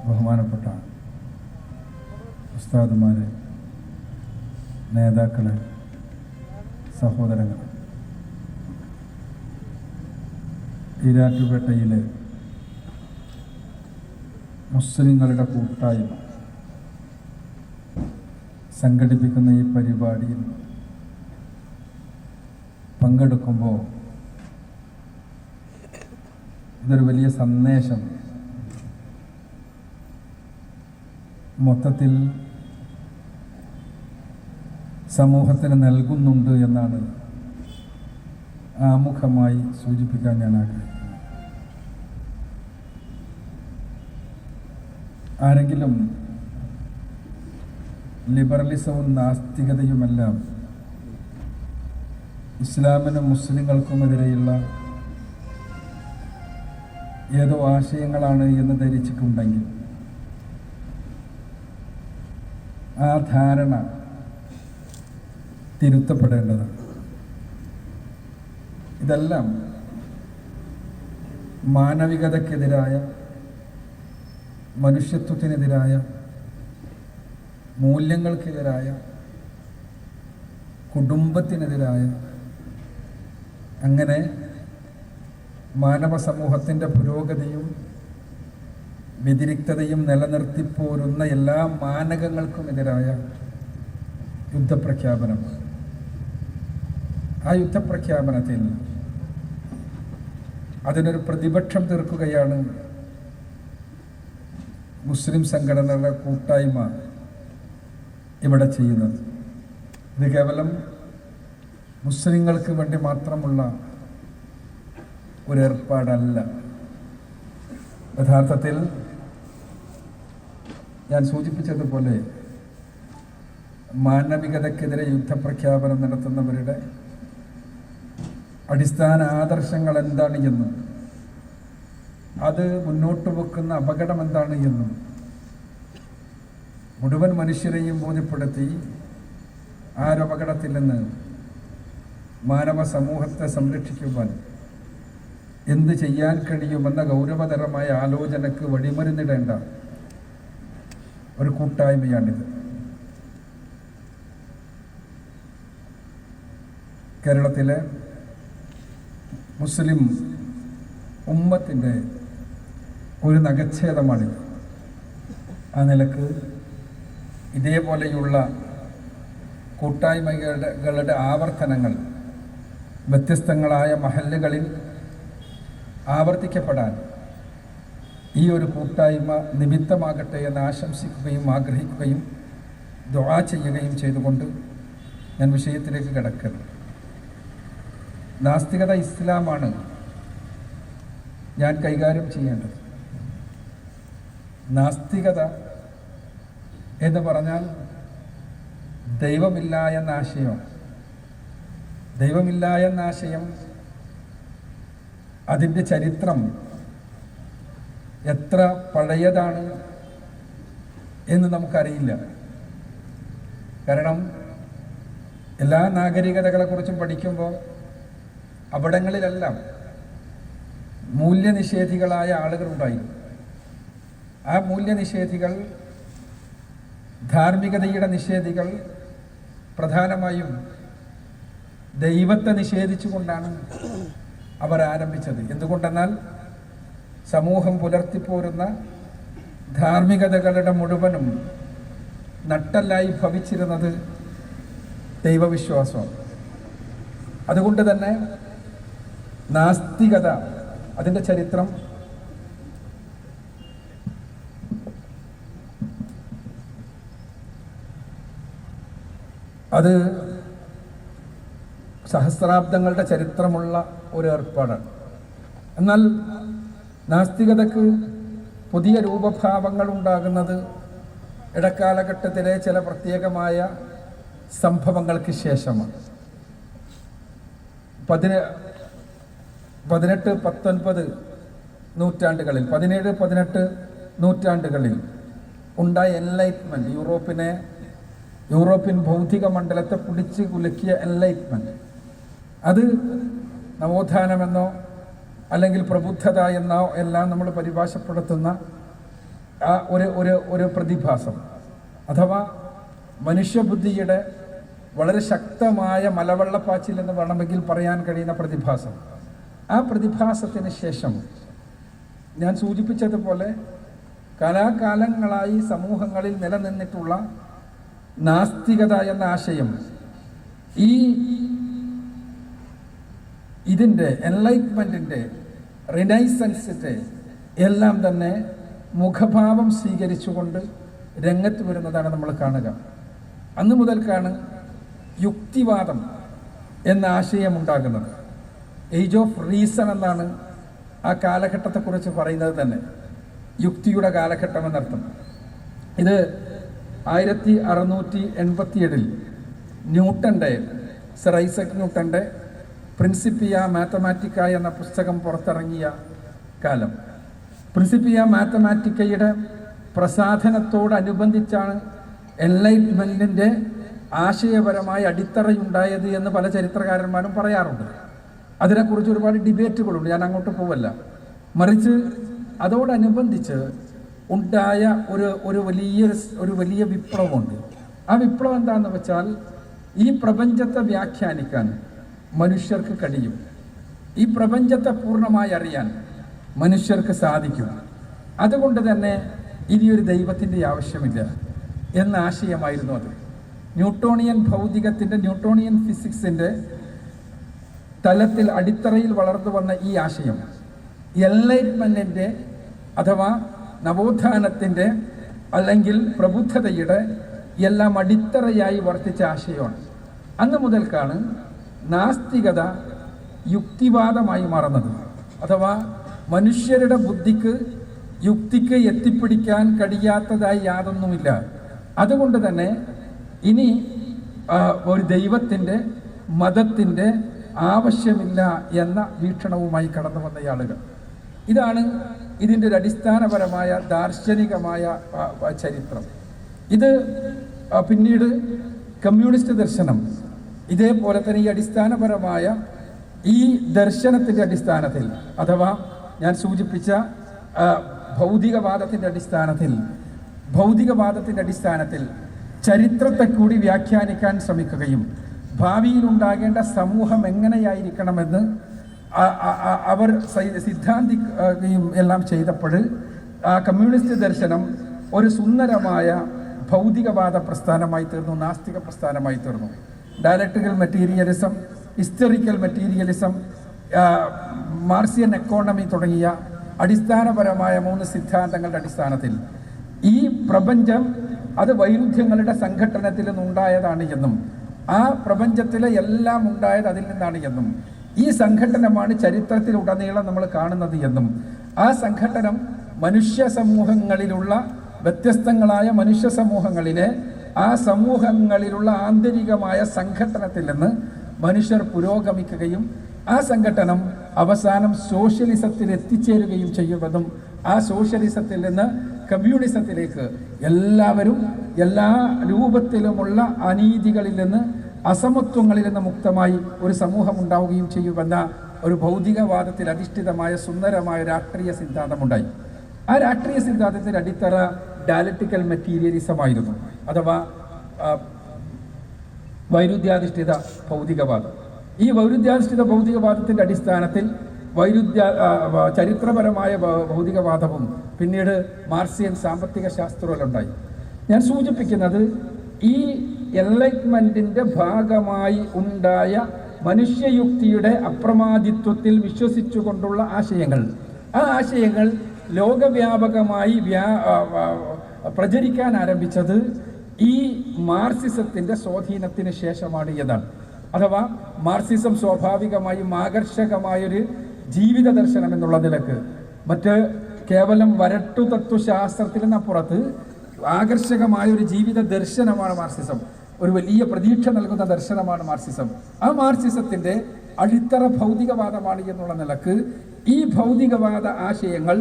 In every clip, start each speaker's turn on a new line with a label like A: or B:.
A: ബഹുമാനപ്പെട്ട ഉസ്താദുമാരെ, നേതാക്കളെ, സഹോദരങ്ങൾ, ഈരാറ്റുപേട്ടയിലെ മുസ്ലിങ്ങളുടെ കൂട്ടായ്മ സംഘടിപ്പിക്കുന്ന ഈ പരിപാടിയിൽ പങ്കെടുക്കുമ്പോൾ ഇതൊരു വലിയ സന്ദേശം മൊത്തത്തിൽ സമൂഹത്തിന് നൽകുന്നുണ്ട് എന്നാണ് ആമുഖമായി സൂചിപ്പിക്കാൻ ഞാൻ ആഗ്രഹിക്കുന്നു. ആരെങ്കിലും ലിബറലിസവും നാസ്തികതയുമെല്ലാം ഇസ്ലാമിനും മുസ്ലിങ്ങൾക്കുമെതിരെയുള്ള ഏതോ ആശയങ്ങളാണ് എന്ന് ധരിച്ചിട്ടുണ്ടെങ്കിൽ ആ ധാരണ തിരുത്തപ്പെടേണ്ടതാണ്. ഇതെല്ലാം മാനവികതയ്ക്കെതിരായ, മനുഷ്യത്വത്തിനെതിരായ, മൂല്യങ്ങൾക്കെതിരായ, കുടുംബത്തിനെതിരായ, അങ്ങനെ മാനവ സമൂഹത്തിൻ്റെ പുരോഗതിയും വ്യതിരിക്തതയും നിലനിർത്തിപ്പോരുന്ന എല്ലാ മാനകങ്ങൾക്കുമെതിരായ യുദ്ധപ്രഖ്യാപനം. ആ യുദ്ധപ്രഖ്യാപനത്തിൽ അതിനൊരു പ്രതിപക്ഷം തീർക്കുകയാണ് മുസ്ലിം സംഘടനകളുടെ കൂട്ടായ്മ ഇവിടെ ചെയ്യുന്നത്. ഇത് കേവലം മുസ്ലിങ്ങൾക്ക് വേണ്ടി മാത്രമുള്ള ഒരു ഏർപ്പാടല്ല. യഥാർത്ഥത്തിൽ ഞാൻ സൂചിപ്പിച്ചതുപോലെ മാനവികതയ്ക്കെതിരെ യുദ്ധപ്രഖ്യാപനം നടത്തുന്നവരുടെ അടിസ്ഥാന ആദർശങ്ങൾ എന്താണ് എന്നും അത് മുന്നോട്ട് വെക്കുന്ന അപകടം എന്താണ് എന്നും മുഴുവൻ മനുഷ്യരെയും ബോധ്യപ്പെടുത്തി ആ അപകടത്തിൽ നിന്ന് മാനവ സമൂഹത്തെ സംരക്ഷിക്കുവാൻ എന്ത് ചെയ്യാൻ കഴിയുമെന്ന ഗൗരവതരമായ ആലോചനയ്ക്ക് വഴിമരുന്നിടേണ്ട ഒരു കൂട്ടായ്മയാണിത്. കേരളത്തിലെ മുസ്ലിം ഉമ്മത്തിൻ്റെ ഒരു നഖച്ഛേദമാണിത്. ആ നിലക്ക് ഇതേപോലെയുള്ള കൂട്ടായ്മകളുടെ ആവർത്തനങ്ങൾ വ്യത്യസ്തങ്ങളായ മഹല്ലുകളിൽ ആവർത്തിക്കപ്പെടാൻ ഈ ഒരു കൂട്ടായ്മ നിമിത്തമാകട്ടെ എന്ന് ആശംസിക്കുകയും ആഗ്രഹിക്കുകയും ദുആ ചെയ്യുകയും ചെയ്തുകൊണ്ട് ഞാൻ വിഷയത്തിലേക്ക് കടക്കുന്നു. നാസ്തികത ഇസ്ലാമാണ് ഞാൻ കൈകാര്യം ചെയ്യേണ്ടത്. നാസ്തികത എന്ന് പറഞ്ഞാൽ ദൈവമില്ല എന്ന ആശയം. ദൈവമില്ല എന്ന ആശയം, അതിൻ്റെ ചരിത്രം എത്ര പഴയതാണ് എന്ന് നമുക്കറിയില്ല. കാരണം എല്ലാ നാഗരികതകളെക്കുറിച്ചും പഠിക്കുമ്പോൾ അവിടങ്ങളിലെല്ലാം മൂല്യനിഷേധികളായ ആളുകളുണ്ടായിരുന്നു. ആ മൂല്യനിഷേധികൾ, ധാർമ്മികതയുടെ നിഷേധികൾ പ്രധാനമായും ദൈവത്തെ നിഷേധിച്ചുകൊണ്ടാണ് അവർ ആരംഭിച്ചത്. എന്തുകൊണ്ടെന്നാൽ സമൂഹം പുലർത്തിപ്പോരുന്ന ധാർമ്മികതകളുടെ മുഴുവനും നട്ടെല്ലായി ഭവിച്ചിരുന്നത് ദൈവവിശ്വാസം. അതുകൊണ്ട് തന്നെ നാസ്തികത, അതിൻ്റെ ചരിത്രം അത് സഹസ്രാബ്ദങ്ങളുടെ ചരിത്രമുള്ള ഒരു ഏർപ്പാടാണ്. എന്നാൽ നാസ്തികതയ്ക്ക് പുതിയ രൂപഭാവങ്ങൾ ഉണ്ടാകുന്നത് ഇടക്കാലഘട്ടത്തിലെ ചില പ്രത്യേകമായ സംഭവങ്ങൾക്ക് ശേഷമാണ്. 18-19 നൂറ്റാണ്ടുകളിൽ, 17-18 നൂറ്റാണ്ടുകളിൽ ഉണ്ടായ എൻലൈറ്റ്മെൻറ്റ്, യൂറോപ്യൻ ഭൗതിക മണ്ഡലത്തെ പിടിച്ച് കുലുക്കിയ എൻലൈറ്റ്മെൻറ്റ്, അത് നവോത്ഥാനമെന്നോ അല്ലെങ്കിൽ പ്രബുദ്ധത എന്നോ എല്ലാം നമ്മൾ പരിഭാഷപ്പെടുത്തുന്ന ആ ഒരു പ്രതിഭാസം, അഥവാ മനുഷ്യബുദ്ധിയുടെ വളരെ ശക്തമായ മലവെള്ളപ്പാച്ചിൽ എന്ന് വേണമെങ്കിൽ പറയാൻ കഴിയുന്ന പ്രതിഭാസം. ആ പ്രതിഭാസത്തിന് ശേഷം ഞാൻ സൂചിപ്പിച്ചതുപോലെ കാലാകാലങ്ങളായി സമൂഹങ്ങളിൽ നിലനിന്നിട്ടുള്ള നാസ്തികത എന്ന ആശയം ഇതിൻ്റെ എൻലൈറ്റ്മെൻറ്റിൻ്റെ റിനൈസൻസിൻ്റെ എല്ലാം തന്നെ മുഖഭാവം സ്വീകരിച്ചുകൊണ്ട് രംഗത്ത് വരുന്നതാണ് നമ്മൾ കാണുക. അന്ന് മുതൽക്കാണ് യുക്തിവാദം എന്ന ആശയം ഉണ്ടാകുന്നത്. ഏജ് ഓഫ് റീസൺ എന്നാണ് ആ കാലഘട്ടത്തെക്കുറിച്ച് പറയുന്നത് തന്നെ, യുക്തിയുടെ കാലഘട്ടം എന്നർത്ഥം. ഇത് 1687 ന്യൂട്ടൻ്റെ, സർ ഐസക് ന്യൂട്ടൻ്റെ പ്രിൻസിപ്പിയ മാത്തമാറ്റിക്ക എന്ന പുസ്തകം പുറത്തിറങ്ങിയ കാലം. പ്രിൻസിപ്പിയ മാത്തമാറ്റിക്കയുടെ പ്രസാധനത്തോടനുബന്ധിച്ചാണ് എൻലൈറ്റ്മെൻറ്റിൻ്റെ ആശയപരമായ അടിത്തറയുണ്ടായത് എന്ന് പല ചരിത്രകാരന്മാരും പറയാറുണ്ട്. അതിനെക്കുറിച്ച് ഒരുപാട് ഡിബേറ്റുകളുണ്ട്, ഞാൻ അങ്ങോട്ട് പോവല്ല. മറിച്ച് അതോടനുബന്ധിച്ച് ഉണ്ടായ ഒരു വലിയ വിപ്ലവമുണ്ട്. ആ വിപ്ലവം എന്താണെന്ന് വെച്ചാൽ, ഈ പ്രപഞ്ചത്തെ വ്യാഖ്യാനിക്കാൻ മനുഷ്യർക്ക് കഴിയും, ഈ പ്രപഞ്ചത്തെ പൂർണ്ണമായി അറിയാൻ മനുഷ്യർക്ക് സാധിക്കും. അതുകൊണ്ട് തന്നെ ഇനിയൊരു ദൈവത്തിൻ്റെ ആവശ്യമില്ല എന്ന ആശയമായിരുന്നു അത്. ന്യൂട്ടോണിയൻ ഭൗതികത്തിൻ്റെ, ന്യൂട്ടോണിയൻ ഫിസിക്സിൻ്റെ തലത്തിൽ അടിത്തറയിൽ വളർന്നു വന്ന ഈ ആശയം എൻലൈറ്റ്മെൻറ്റിൻ്റെ അഥവാ നവോത്ഥാനത്തിൻ്റെ അല്ലെങ്കിൽ പ്രബുദ്ധതയുടെ എല്ലാം അടിത്തറയായി വർത്തിച്ച ആശയമാണ്. അന്ന് മുതൽക്കാണ് നാസ്തികത യുക്തിവാദമായി മാറുന്നത്. അഥവാ മനുഷ്യരുടെ ബുദ്ധിക്ക് യുക്തിക്ക് എത്തിപ്പിടിക്കാൻ കഴിയാത്തതായി യാതൊന്നുമില്ല. അതുകൊണ്ട് തന്നെ ഇനി ഒരു ദൈവത്തിൻ്റെ, മതത്തിൻ്റെ ആവശ്യമില്ല എന്ന വീക്ഷണവുമായി കടന്നു വന്ന ആളുകൾ. ഇതാണ് ഇതിൻ്റെ ഒരു അടിസ്ഥാനപരമായ ദാർശനികമായ ചരിത്രം. ഇത് പിന്നീട് കമ്മ്യൂണിസ്റ്റ് ദർശനം ഇതേപോലെ തന്നെ ഈ അടിസ്ഥാനപരമായ ഈ ദർശനത്തിൻ്റെ അടിസ്ഥാനത്തിൽ, അഥവാ ഞാൻ സൂചിപ്പിച്ച ഭൗതികവാദത്തിൻ്റെ അടിസ്ഥാനത്തിൽ ചരിത്രത്തെ കൂടി വ്യാഖ്യാനിക്കാൻ ശ്രമിക്കുകയും ഭാവിയിൽ ഉണ്ടാകേണ്ട സമൂഹം എങ്ങനെയായിരിക്കണമെന്ന് അവർ സിദ്ധാന്തിക്കുകയും എല്ലാം ചെയ്തപ്പോൾ കമ്മ്യൂണിസ്റ്റ് ദർശനം ഒരു സുന്ദരമായ ഭൗതികവാദ പ്രസ്ഥാനമായി തീർന്നു, നാസ്തിക പ്രസ്ഥാനമായി തീർന്നു. Dialectical materialism, historical materialism, Marxian economy തുടങ്ങിയ അടിസ്ഥാനപരമായ 3 സിദ്ധാന്തങ്ങളുടെ അടിസ്ഥാനത്തിൽ ഈ പ്രപഞ്ചം അത് വൈരുദ്ധ്യങ്ങളുടെ സംഘട്ടനത്തിൽ നിന്നുണ്ടായതാണ് എന്നും ആ പ്രപഞ്ചത്തിലെ എല്ലാം ഉണ്ടായത് അതിൽ നിന്നാണ് എന്നും ഈ സംഘട്ടനമാണ് ചരിത്രത്തിലുടനീളം നമ്മൾ കാണുന്നത് എന്നും ആ സംഘട്ടനം മനുഷ്യ സമൂഹങ്ങളിലുള്ള വ്യത്യസ്തങ്ങളായ മനുഷ്യ സമൂഹങ്ങളിലെ ആ സമൂഹങ്ങളിലുള്ള ആന്തരികമായ സംഘട്ടനത്തിൽ നിന്ന് മനുഷ്യർ പുരോഗമിക്കുകയും ആ സംഘട്ടനം അവസാനം സോഷ്യലിസത്തിൽ എത്തിച്ചേരുകയും ചെയ്യുമെന്നും ആ സോഷ്യലിസത്തിൽ നിന്ന് കമ്മ്യൂണിസത്തിലേക്ക് എല്ലാവരും എല്ലാ രൂപത്തിലുമുള്ള അനീതികളിൽ നിന്ന്, അസമത്വങ്ങളിൽ നിന്ന് മുക്തമായി ഒരു സമൂഹം ഉണ്ടാവുകയും ചെയ്യുമെന്ന ഒരു ഭൗതികവാദത്തിൽ അധിഷ്ഠിതമായ സുന്ദരമായ രാഷ്ട്രീയ സിദ്ധാന്തമുണ്ടായി. ആ രാഷ്ട്രീയ സിദ്ധാന്തത്തിൻ്റെ അടിത്തറ ഡയലക്ട്രിക്കൽ മെറ്റീരിയലിസമായിരുന്നു, അഥവാ വൈരുദ്ധ്യാധിഷ്ഠിത ഭൗതികവാദം. ഈ വൈരുദ്ധ്യാധിഷ്ഠിത ഭൗതികവാദത്തിൻ്റെ അടിസ്ഥാനത്തിൽ ചരിത്രപരമായ ഭൗതികവാദവും പിന്നീട് മാർക്സിയൻ സാമ്പത്തിക ശാസ്ത്രവുമുണ്ടായി. ഞാൻ സൂചിപ്പിക്കുന്നത് ഈ എൻലൈറ്റ്മെൻറ്റിൻ്റെ ഭാഗമായി ഉണ്ടായ മനുഷ്യയുക്തിയുടെ അപ്രമാദിത്വത്തിൽ വിശ്വസിച്ചുകൊണ്ടുള്ള ആശയങ്ങൾ, ആ ആശയങ്ങൾ ലോകവ്യാപകമായി പ്രചരിക്കാൻ ആരംഭിച്ചത് ഈ മാർക്സിസത്തിൻ്റെ സ്വാധീനത്തിന് ശേഷമാണ് എന്നാണ്. അഥവാ മാർക്സിസം സ്വാഭാവികമായും ആകർഷകമായൊരു ജീവിത ദർശനം എന്നുള്ള നിലക്ക്, മറ്റ് കേവലം വരട്ടു തത്വശാസ്ത്രത്തിൽ നിന്നപ്പുറത്ത് ആകർഷകമായൊരു ജീവിത ദർശനമാണ് മാർക്സിസം. ഒരു വലിയ പ്രതീക്ഷ നൽകുന്ന ദർശനമാണ് മാർക്സിസം. ആ മാർക്സിസത്തിൻ്റെ അടിത്തറ ഭൗതികവാദമാണ് എന്നുള്ള നിലക്ക് ഈ ഭൗതികവാദ ആശയങ്ങൾ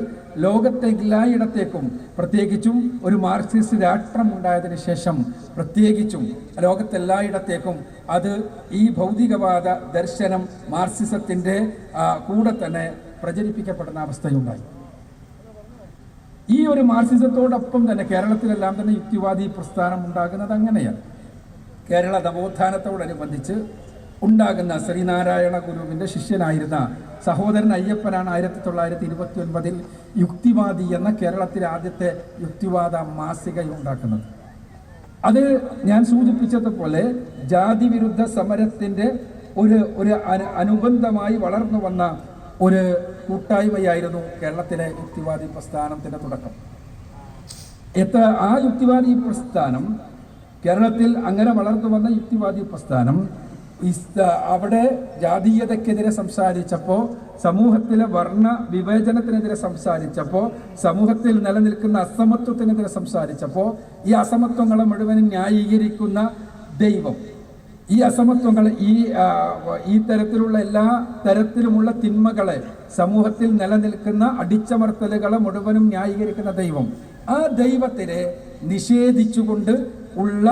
A: ലോകത്തെ എല്ലായിടത്തേക്കും, പ്രത്യേകിച്ചും ഒരു മാർക്സിസ്റ്റ് രാഷ്ട്രം ഉണ്ടായതിനു ശേഷം പ്രത്യേകിച്ചും ലോകത്തെല്ലായിടത്തേക്കും അത് ഈ ഭൗതികവാദ ദർശനം മാർക്സിസത്തിൻ്റെ കൂടെ തന്നെ പ്രചരിപ്പിക്കപ്പെടുന്ന അവസ്ഥയുണ്ടായി. ഈ ഒരു മാർക്സിസത്തോടൊപ്പം തന്നെ കേരളത്തിലെല്ലാം തന്നെ യുക്തിവാദി പ്രസ്ഥാനം ഉണ്ടാകുന്നത് അങ്ങനെയാണ്. കേരള നവോത്ഥാനത്തോടനുബന്ധിച്ച് ഉണ്ടാകുന്ന ശ്രീനാരായണ ഗുരുവിൻ്റെ ശിഷ്യനായിരുന്ന സഹോദരൻ അയ്യപ്പനാണ് 1929 യുക്തിവാദി എന്ന കേരളത്തിലെ ആദ്യത്തെ യുക്തിവാദ മാസിക ഉണ്ടാക്കുന്നത്. അത് ഞാൻ സൂചിപ്പിച്ചതുപോലെ ജാതി വിരുദ്ധ സമരത്തിൻ്റെ ഒരു അനുബന്ധമായി വളർന്നു വന്ന ഒരു കൂട്ടായ്മയായിരുന്നു കേരളത്തിലെ യുക്തിവാദി പ്രസ്ഥാനത്തിൻ്റെ തുടക്കം. ആ യുക്തിവാദി പ്രസ്ഥാനം കേരളത്തിൽ അങ്ങനെ വളർന്നു വന്ന യുക്തിവാദി പ്രസ്ഥാനം അവിടെ ജാതീയതയ്ക്കെതിരെ സംസാരിച്ചപ്പോൾ, സമൂഹത്തിലെ വർണ്ണ വിവേചനത്തിനെതിരെ സംസാരിച്ചപ്പോൾ, സമൂഹത്തിൽ നിലനിൽക്കുന്ന അസമത്വത്തിനെതിരെ സംസാരിച്ചപ്പോൾ, ഈ അസമത്വങ്ങളെ മുഴുവനും ന്യായീകരിക്കുന്ന ദൈവം, ഈ അസമത്വങ്ങൾ, ഈ തരത്തിലുള്ള എല്ലാ തരത്തിലുമുള്ള തിന്മകളെ, സമൂഹത്തിൽ നിലനിൽക്കുന്ന അടിച്ചമർത്തലുകളെ മുഴുവനും ന്യായീകരിക്കുന്ന ദൈവം, ആ ദൈവത്തിനെ നിഷേധിച്ചുകൊണ്ട് ഉള്ള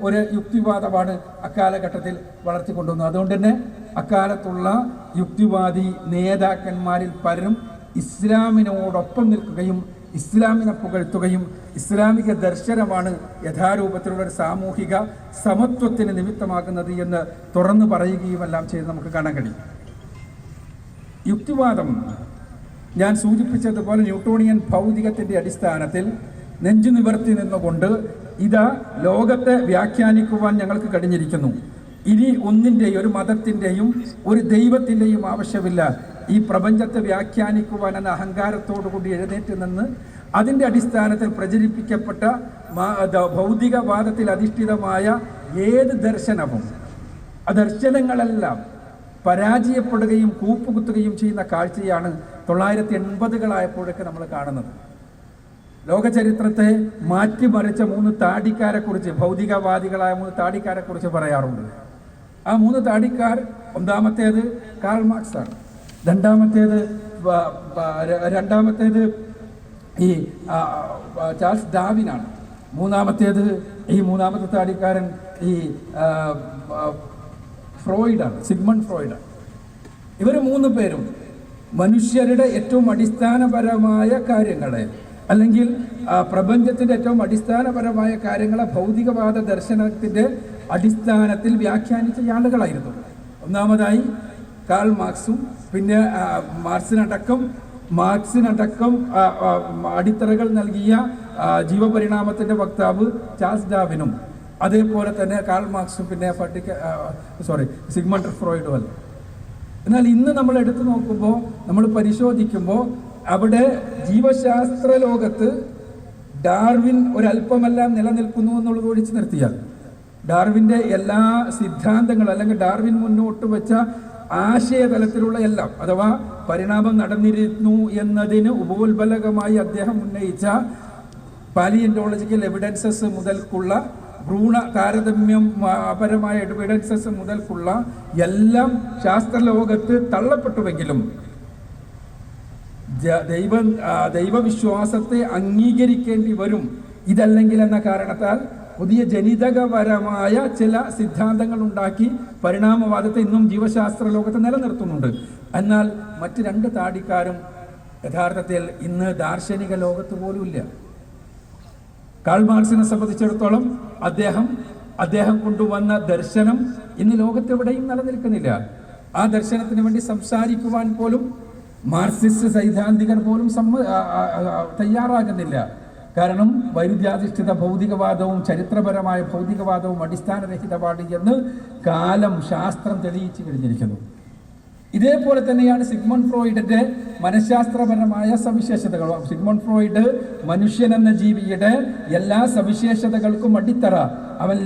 A: ഒരു യുക്തിവാദമാണ് അക്കാലഘട്ടത്തിൽ വളർത്തിക്കൊണ്ടുവന്നത്. അതുകൊണ്ട് തന്നെ അക്കാലത്തുള്ള യുക്തിവാദി നേതാക്കന്മാരിൽ പലരും ഇസ്ലാമിനോടൊപ്പം നിൽക്കുകയും ഇസ്ലാമിനെ പുകഴ്ത്തുകയും ഇസ്ലാമിക ദർശനമാണ് യഥാരൂപത്തിലുള്ള ഒരു സാമൂഹിക സമത്വത്തിന് നിമിത്തമാകുന്നത് എന്ന് തുറന്നു പറയുകയുമെല്ലാം ചെയ്ത് നമുക്ക് കാണാൻ കഴിയും. യുക്തിവാദം ഞാൻ സൂചിപ്പിച്ചതുപോലെ ന്യൂട്ടോണിയൻ ഭൗതികത്തിൻ്റെ അടിസ്ഥാനത്തിൽ നെഞ്ചു നിവർത്തി നിന്നുകൊണ്ട് ഇതാ ലോകത്തെ വ്യാഖ്യാനിക്കുവാൻ ഞങ്ങൾക്ക് കഴിഞ്ഞിരിക്കുന്നു, ഇനി ഒന്നിൻ്റെയും ഒരു മതത്തിൻ്റെയും ഒരു ദൈവത്തിൻ്റെയും ആവശ്യമില്ല, ഈ പ്രപഞ്ചത്തെ വ്യാഖ്യാനിക്കുവാൻ എന്ന അഹങ്കാരത്തോടു കൂടി എഴുന്നേറ്റ് നിന്ന് അതിൻ്റെ അടിസ്ഥാനത്തിൽ പ്രചരിപ്പിക്കപ്പെട്ട ഭൗതികവാദത്തിൽ അധിഷ്ഠിതമായ ഏത് ദർശനവും ആ ദർശനങ്ങളെല്ലാം പരാജയപ്പെടുകയും കൂപ്പുകുത്തുകയും ചെയ്യുന്ന കാഴ്ചയാണ് 1980-കളായപ്പോഴൊക്കെ നമ്മൾ കാണുന്നത്. ലോകചരിത്രത്തെ മാറ്റിമറിച്ച 3 താടിക്കാരെക്കുറിച്ച്, ഭൗതികവാദികളായ 3 താടിക്കാരെക്കുറിച്ച് പറയാറുണ്ട്. ആ 3 താടിക്കാർ, ഒന്നാമത്തേത് കാൾ മാർക്സ് ആണ്, രണ്ടാമത്തേത് ഈ ചാൾസ് ഡാർവിനാണ്, മൂന്നാമത്തെ താടിക്കാരൻ ഈ ഫ്രോയിഡാണ്, സിഗ്മണ്ട് ഫ്രോയിഡാണ്. ഇവർ 3 പേരും മനുഷ്യരുടെ ഏറ്റവും അടിസ്ഥാനപരമായ കാര്യങ്ങളെ, അല്ലെങ്കിൽ പ്രപഞ്ചത്തിൻ്റെ ഏറ്റവും അടിസ്ഥാനപരമായ കാര്യങ്ങളെ ഭൗതികവാദ ദർശനത്തിൻ്റെ അടിസ്ഥാനത്തിൽ വ്യാഖ്യാനിച്ച ആളുകളായിരുന്നു. ഒന്നാമതായി കാൾ മാർക്സും, പിന്നെ മാർക്സിനടക്കം അടിത്തറകൾ നൽകിയ ജീവപരിണാമത്തിൻ്റെ വക്താവ് ചാൾസ് ഡാർവിനും, അതേപോലെ തന്നെ കാൾ മാർക്സും പിന്നെ സിഗ്മണ്ട് ഫ്രോയിഡും അല്ല. എന്നാൽ ഇന്ന് നമ്മൾ എടുത്തു നോക്കുമ്പോൾ, നമ്മൾ പരിശോധിക്കുമ്പോൾ, അവിടെ ജീവശാസ്ത്ര ലോകത്ത് ഡാർവിൻ ഒരല്പമെല്ലാം നിലനിൽക്കുന്നു എന്നുള്ളത് ഒഴിച്ചു നിർത്തിയാൽ, ഡാർവിൻ്റെ എല്ലാ സിദ്ധാന്തങ്ങളും അല്ലെങ്കിൽ ഡാർവിൻ മുന്നോട്ട് വെച്ച ആശയതലത്തിലുള്ള എല്ലാം, അഥവാ പരിണാമം നടന്നിരുന്നു എന്നതിന് ഉപോത്ബലകമായി അദ്ദേഹം ഉന്നയിച്ച പാലിയന്റോളജിക്കൽ എവിഡൻസസ് മുതൽക്കുള്ള ഭ്രൂണ താരതമ്യം പരമായ എവിഡൻസസ് മുതൽക്കുള്ള എല്ലാം ശാസ്ത്രലോകത്ത് തള്ളപ്പെട്ടുവെങ്കിലും ദൈവവിശ്വാസത്തെ അംഗീകരിക്കേണ്ടി വരും ഇതല്ലെങ്കിൽ എന്ന കാരണത്താൽ പുതിയ ജനിതകപരമായ ചില സിദ്ധാന്തങ്ങൾ ഉണ്ടാക്കി പരിണാമവാദത്തെ ഇന്നും ജീവശാസ്ത്ര ലോകത്ത് നിലനിർത്തുന്നുണ്ട്. എന്നാൽ മറ്റ് 2 താടിക്കാരും യഥാർത്ഥത്തിൽ ഇന്ന് ദാർശനിക ലോകത്ത് പോലും ഇല്ല. കാൾ മാർക്സിനെ സംബന്ധിച്ചിടത്തോളം അദ്ദേഹം കൊണ്ടുവന്ന ദർശനം ഇന്ന് ലോകത്തെവിടെയും നിലനിൽക്കുന്നില്ല. ആ ദർശനത്തിന് വേണ്ടി സംസാരിക്കുവാൻ പോലും മാർക്സിസ്റ്റ് സൈദ്ധാന്തികർ പോലും തയ്യാറാകുന്നില്ല. കാരണം വൈരുദ്ധ്യാധിഷ്ഠിത ഭൗതികവാദവും ചരിത്രപരമായ ഭൗതികവാദവും അടിസ്ഥാനരഹിതമാണ് എന്ന് ശാസ്ത്രം തെളിയിച്ചു കഴിഞ്ഞിരിക്കുന്നു. ഇതേപോലെ തന്നെയാണ് സിഗ്മണ്ട് ഫ്രോയിഡിന്റെ മനഃശാസ്ത്രപരമായ സവിശേഷതകൾ. സിഗ്മണ്ട് ഫ്രോയിഡ് മനുഷ്യൻ എന്ന ജീവിയുടെ എല്ലാ സവിശേഷതകൾക്കും അടിത്തറ. അവൻ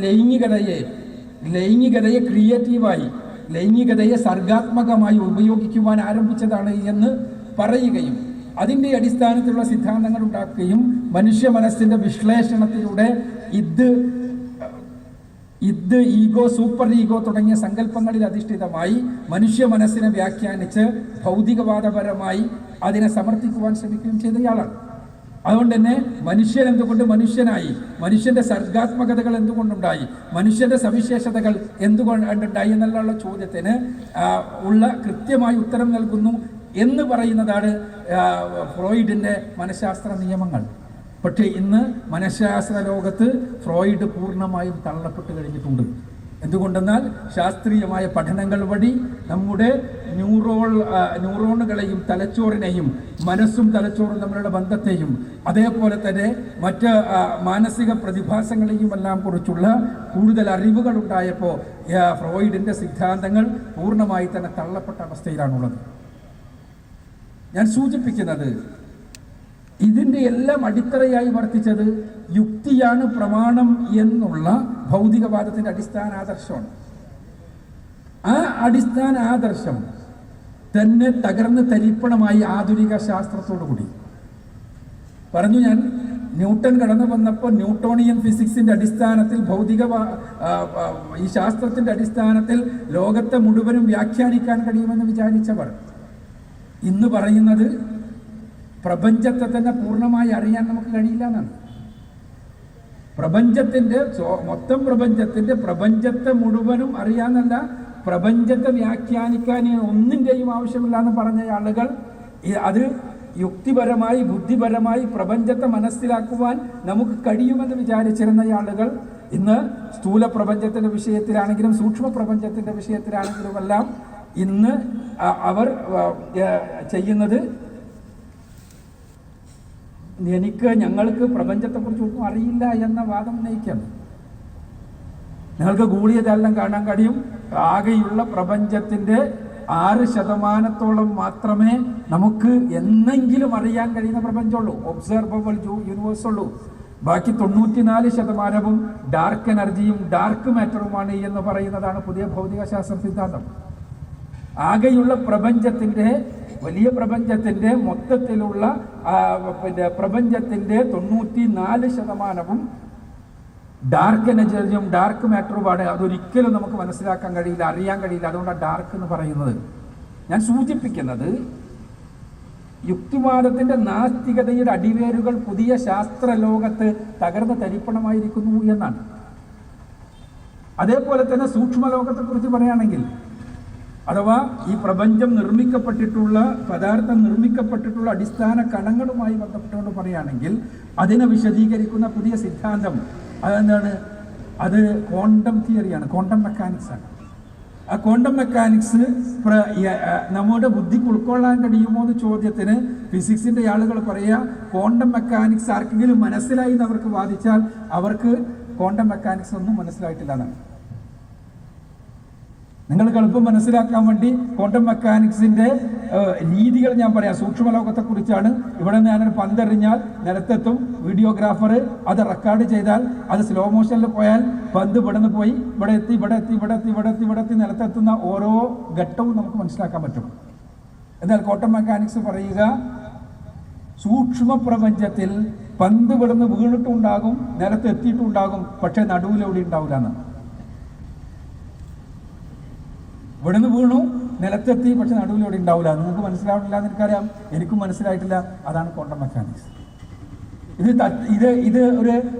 A: ലൈംഗികതയെ ക്രിയേറ്റീവായി, ലൈംഗികതയെ സർഗാത്മകമായി ഉപയോഗിക്കുവാൻ ആരംഭിച്ചതാണ് എന്ന് പറയുകയും അതിൻ്റെ അടിസ്ഥാനത്തിലുള്ള സിദ്ധാന്തങ്ങൾ ഉണ്ടാക്കുകയും മനുഷ്യ മനസ്സിൻ്റെ വിശ്ലേഷണത്തിലൂടെ ഈഗോ, സൂപ്പർ ഈഗോ തുടങ്ങിയ സങ്കല്പങ്ങളിൽ അധിഷ്ഠിതമായി മനുഷ്യ മനസ്സിനെ വ്യാഖ്യാനിച്ച് ഭൗതികവാദപരമായി അതിനെ സമർത്ഥിക്കുവാൻ ശ്രമിക്കുകയും ചെയ്തയാളാണ്. അതുകൊണ്ട് തന്നെ മനുഷ്യൻ എന്തുകൊണ്ട് മനുഷ്യനായി, മനുഷ്യന്റെ സർഗാത്മകതകൾ എന്തുകൊണ്ടുണ്ടായി, മനുഷ്യന്റെ സവിശേഷതകൾ എന്തുകൊണ്ടുണ്ടായി എന്നുള്ള ചോദ്യത്തിന് ഉള്ള കൃത്യമായി ഉത്തരം നൽകുന്നു എന്ന് പറയുന്നതാണ് ഫ്രോയിഡിൻ്റെ മനഃശാസ്ത്ര നിയമങ്ങൾ. പക്ഷേ ഇന്ന് മനഃശാസ്ത്ര ലോകത്ത് ഫ്രോയിഡ് പൂർണ്ണമായും തള്ളപ്പെട്ട് കഴിഞ്ഞിട്ടുണ്ട്. എന്തുകൊണ്ടെന്നാൽ ശാസ്ത്രീയമായ പഠനങ്ങൾ വഴി നമ്മുടെ ന്യൂറോണുകളെയും തലച്ചോറിനെയും മനസ്സും തലച്ചോറും തമ്മിലുള്ള ബന്ധത്തെയും അതേപോലെ തന്നെ മറ്റ് മാനസിക പ്രതിഭാസങ്ങളെയും എല്ലാം കുറിച്ചുള്ള കൂടുതൽ അറിവുകൾ ഉണ്ടായപ്പോൾ ഫ്രോയിഡിൻ്റെ സിദ്ധാന്തങ്ങൾ പൂർണ്ണമായി തന്നെ തള്ളപ്പെട്ട അവസ്ഥയിലാണുള്ളത്. ഞാൻ സൂചിപ്പിക്കുന്നത് ഇതിൻ്റെ എല്ലാം അടിത്തറയായി വർത്തിച്ചത് യുക്തിയാണ് പ്രമാണം എന്നുള്ള ഭൗതികവാദത്തിൻ്റെ അടിസ്ഥാന ആദർശമാണ്. ആ അടിസ്ഥാന ആദർശം തന്നെ തകർന്ന് തരിപ്പണമായി ആധുനിക ശാസ്ത്രത്തോടു കൂടി പറഞ്ഞു. ഞാൻ ന്യൂട്ടൺ കടന്നു വന്നപ്പോൾ ന്യൂട്ടോണിയൻ ഫിസിക്സിൻ്റെ അടിസ്ഥാനത്തിൽ ഈ ശാസ്ത്രത്തിൻ്റെ അടിസ്ഥാനത്തിൽ ലോകത്തെ മുഴുവനും വ്യാഖ്യാനിക്കാൻ കഴിയുമെന്ന് വിചാരിച്ചവർ ഇന്ന് പറയുന്നത് പ്രപഞ്ചത്തെ തന്നെ പൂർണ്ണമായി അറിയാൻ നമുക്ക് കഴിയില്ല എന്നാണ്. മൊത്തം പ്രപഞ്ചത്തെ മുഴുവനും അറിയാന്നല്ല, പ്രപഞ്ചത്തെ വ്യാഖ്യാനിക്കാൻ ഒന്നിൻ്റെയും ആവശ്യമില്ല എന്ന് പറഞ്ഞ ആളുകൾ അത് യുക്തിപരമായി ബുദ്ധിപരമായി പ്രപഞ്ചത്തെ മനസ്സിലാക്കുവാൻ നമുക്ക് കഴിയുമെന്ന് വിചാരിച്ചിരുന്ന ആളുകൾ ഇന്ന് സ്ഥൂല പ്രപഞ്ചത്തിൻ്റെ വിഷയത്തിലാണെങ്കിലും സൂക്ഷ്മ പ്രപഞ്ചത്തിൻ്റെ വിഷയത്തിലാണെങ്കിലുമെല്ലാം ഇന്ന് അവർ ചെയ്യുന്നത് ഞങ്ങൾക്ക് പ്രപഞ്ചത്തെക്കുറിച്ച് ഒന്നും അറിയില്ല എന്ന വാദം ഉന്നയിക്കണം. ഞങ്ങൾക്ക് ഗൂഢിയതെല്ലാം കാണാൻ കഴിയും. ആകെയുള്ള പ്രപഞ്ചത്തിൻ്റെ 6% മാത്രമേ നമുക്ക് എന്നെങ്കിലും അറിയാൻ കഴിയുന്ന പ്രപഞ്ചമുള്ളൂ, ഒബ്സർവബിൾ യൂണിവേഴ്സ് ഉള്ളൂ. ബാക്കി 94% ഡാർക്ക് എനർജിയും ഡാർക്ക് മാറ്ററുമാണ് എന്ന് പറയുന്നതാണ് പുതിയ ഭൗതികശാസ്ത്ര സിദ്ധാന്തം. ആകെയുള്ള വലിയ പ്രപഞ്ചത്തിൻ്റെ മൊത്തത്തിലുള്ള പ്രപഞ്ചത്തിൻ്റെ 94% ഡാർക്ക് എനർജിയും ഡാർക്ക് മാറ്ററുമാണ്. അതൊരിക്കലും നമുക്ക് മനസ്സിലാക്കാൻ കഴിയില്ല, അറിയാൻ കഴിയില്ല. അതുകൊണ്ടാണ് ഡാർക്ക് എന്ന് പറയുന്നത്. ഞാൻ സൂചിപ്പിക്കുന്നത് യുക്തിവാദത്തിൻ്റെ നാസ്തികതയുടെ അടിവേരുകൾ പുതിയ ശാസ്ത്ര ലോകത്ത് തകർന്ന തരിപ്പണമായിരിക്കുന്നു എന്നാണ്. അതേപോലെ തന്നെ സൂക്ഷ്മലോകത്തെക്കുറിച്ച് പറയുകയാണെങ്കിൽ, അഥവാ ഈ പ്രപഞ്ചം പദാർത്ഥം നിർമ്മിക്കപ്പെട്ടിട്ടുള്ള അടിസ്ഥാന കണങ്ങളുമായി ബന്ധപ്പെട്ടുകൊണ്ട് പറയുകയാണെങ്കിൽ അതിനെ വിശദീകരിക്കുന്ന പുതിയ സിദ്ധാന്തം അതെന്താണ്? അത് ക്വാണ്ടം തിയറിയാണ്, ക്വാണ്ടം മെക്കാനിക്സ് ആണ്. ആ ക്വാണ്ടം മെക്കാനിക്സ് നമ്മുടെ ബുദ്ധിക്ക് ഉൾക്കൊള്ളാൻ കഴിയുമോ എന്ന ചോദ്യത്തിന് ഫിസിക്സിൻ്റെ ആളുകൾ പറയുക, ക്വാണ്ടം മെക്കാനിക്സ് ആർക്കെങ്കിലും മനസ്സിലായി എന്ന് അവർക്ക് വാദിച്ചാൽ അവർക്ക് ക്വാണ്ടം മെക്കാനിക്സ് ഒന്നും മനസ്സിലായിട്ടില്ല എന്നാണ്. നിങ്ങൾക്ക് എളുപ്പം മനസ്സിലാക്കാൻ വേണ്ടി ക്വാണ്ടം മെക്കാനിക്സിൻ്റെ രീതികൾ ഞാൻ പറയാം. സൂക്ഷ്മലോകത്തെക്കുറിച്ചാണ്. ഇവിടെ ഞാനൊരു പന്തെറിഞ്ഞാൽ നിലത്തെത്തും, വീഡിയോഗ്രാഫർ അത് റെക്കോർഡ് ചെയ്താൽ അത് സ്ലോ മോഷനിൽ പോയാൽ പന്ത് ഇവിടെ പോയി ഇവിടെ എത്തി നിലത്തെത്തുന്ന ഓരോ ഘട്ടവും നമുക്ക് മനസ്സിലാക്കാൻ പറ്റും. എന്നാൽ ക്വാണ്ടം മെക്കാനിക്സ് പറയുക, സൂക്ഷ്മ പ്രപഞ്ചത്തിൽ പന്ത് ഇവിടുന്ന് വീണിട്ടുണ്ടാകും, നിലത്തെത്തിയിട്ടുണ്ടാകും, പക്ഷേ നടുവിലെവിടെ ഉണ്ടാവില്ല എന്ന്. ഇവിടുന്ന് വീണു, നിലത്തെത്തി, പക്ഷെ നടുവിലൂടെ ഉണ്ടാവില്ല. നിങ്ങൾക്ക് മനസ്സിലാവില്ല എന്ന് എനിക്കറിയാം, എനിക്കും മനസ്സിലായിട്ടില്ല. അതാണ് ക്വാണ്ടം മെക്കാനിക്സ്. ഇത്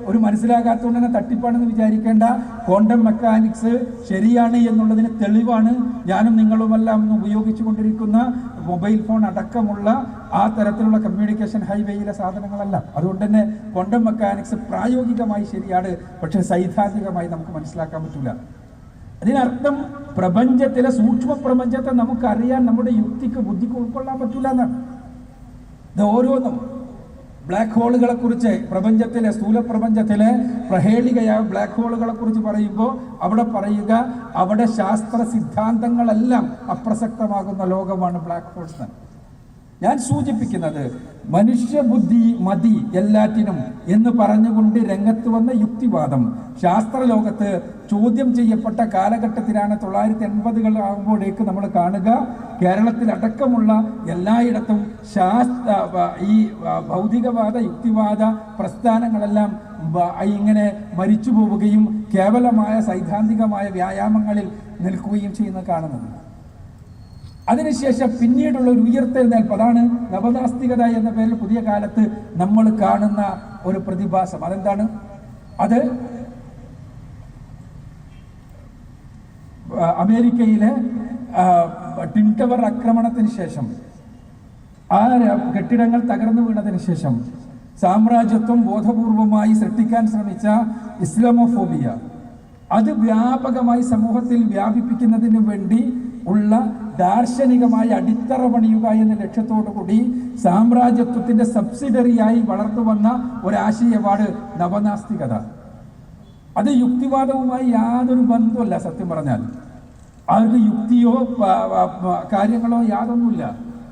A: ഒരു മനസ്സിലാകാത്തതുകൊണ്ട് തന്നെ തട്ടിപ്പാണെന്ന് വിചാരിക്കേണ്ട. ക്വാണ്ടം മെക്കാനിക്സ് ശരിയാണ് എന്നുള്ളതിന് തെളിവാണ് ഞാനും നിങ്ങളുമെല്ലാം ഉപയോഗിച്ചു കൊണ്ടിരിക്കുന്ന മൊബൈൽ ഫോൺ അടക്കമുള്ള ആ തരത്തിലുള്ള കമ്മ്യൂണിക്കേഷൻ ഹൈവേയിലെ സാധനങ്ങളല്ല. അതുകൊണ്ട് തന്നെ ക്വാണ്ടം മെക്കാനിക്സ് പ്രായോഗികമായി ശരിയാണ്, പക്ഷെ സൈദ്ധാന്തികമായി നമുക്ക് മനസ്സിലാക്കാൻ പറ്റില്ല. അതിനർത്ഥം പ്രപഞ്ചത്തിലെ സൂക്ഷ്മ പ്രപഞ്ചത്തെ നമുക്കറിയാൻ നമ്മുടെ യുക്തിക്ക് ബുദ്ധിക്ക് ഉൾക്കൊള്ളാൻ പറ്റില്ല എന്നാണ്. ഇത് ഓരോന്നും ബ്ലാക്ക് ഹോളുകളെ കുറിച്ച് പ്രപഞ്ചത്തിലെ സ്ഥൂല പ്രപഞ്ചത്തിലെ പ്രഹേളികയായ ബ്ലാക്ക് ഹോളുകളെ കുറിച്ച് പറയുമ്പോൾ അവിടെ പറയുക, അവിടെ ശാസ്ത്ര സിദ്ധാന്തങ്ങളെല്ലാം അപ്രസക്തമാകുന്ന ലോകമാണ് ബ്ലാക്ക് ഹോൾസ്. ഞാൻ സൂചിപ്പിക്കുന്നത് മനുഷ്യബുദ്ധി മതി എല്ലാറ്റിനും എന്ന് പറഞ്ഞുകൊണ്ട് രംഗത്ത് വന്ന യുക്തിവാദം ശാസ്ത്രലോകത്ത് ചോദ്യം ചെയ്യപ്പെട്ട കാലഘട്ടത്തിലാണ്. 1980-കൾ നമ്മൾ കാണുക, കേരളത്തിലടക്കമുള്ള എല്ലായിടത്തും ഈ ഭൗതികവാദ യുക്തിവാദ പ്രസ്ഥാനങ്ങളെല്ലാം ഇങ്ങനെ മരിച്ചു പോവുകയും കേവലമായ സൈദ്ധാന്തികമായ വ്യായാമങ്ങളിൽ നിൽക്കുകയും ചെയ്യുന്നത് കാണുന്നത്. അതിനുശേഷം പിന്നീടുള്ള ഒരു ഉയർത്തെഴുന്നേൽപ്പ്, അതാണ് നവനാസ്തികത എന്ന പേരിൽ പുതിയ കാലത്ത് നമ്മൾ കാണുന്ന ഒരു പ്രതിഭാസം. അതെന്താണ്? അത് അമേരിക്കയിലെ ട്വിൻ ടവർ ആക്രമണത്തിന് ശേഷം ആ കെട്ടിടങ്ങൾ തകർന്നു വീണതിന് ശേഷം സാമ്രാജ്യത്വം ബോധപൂർവമായി സൃഷ്ടിക്കാൻ ശ്രമിച്ച ഇസ്ലാമോഫോബിയ, അത് വ്യാപകമായി സമൂഹത്തിൽ വ്യാപിപ്പിക്കുന്നതിന് വേണ്ടി ഉള്ള ദാർശനികമായ അടിത്തറ പണിയുക എന്ന ലക്ഷ്യത്തോടു കൂടി സാമ്രാജ്യത്വത്തിന്റെ സബ്സിഡറിയായി വളർന്നു വന്ന ഒരാശയമാണ് നവനാസ്തികത. അത് യുക്തിവാദവുമായി യാതൊരു ബന്ധവുമില്ല. സത്യം പറഞ്ഞാൽ അവർക്ക് യുക്തിയോ കാര്യങ്ങളോ യാതൊന്നുമില്ല,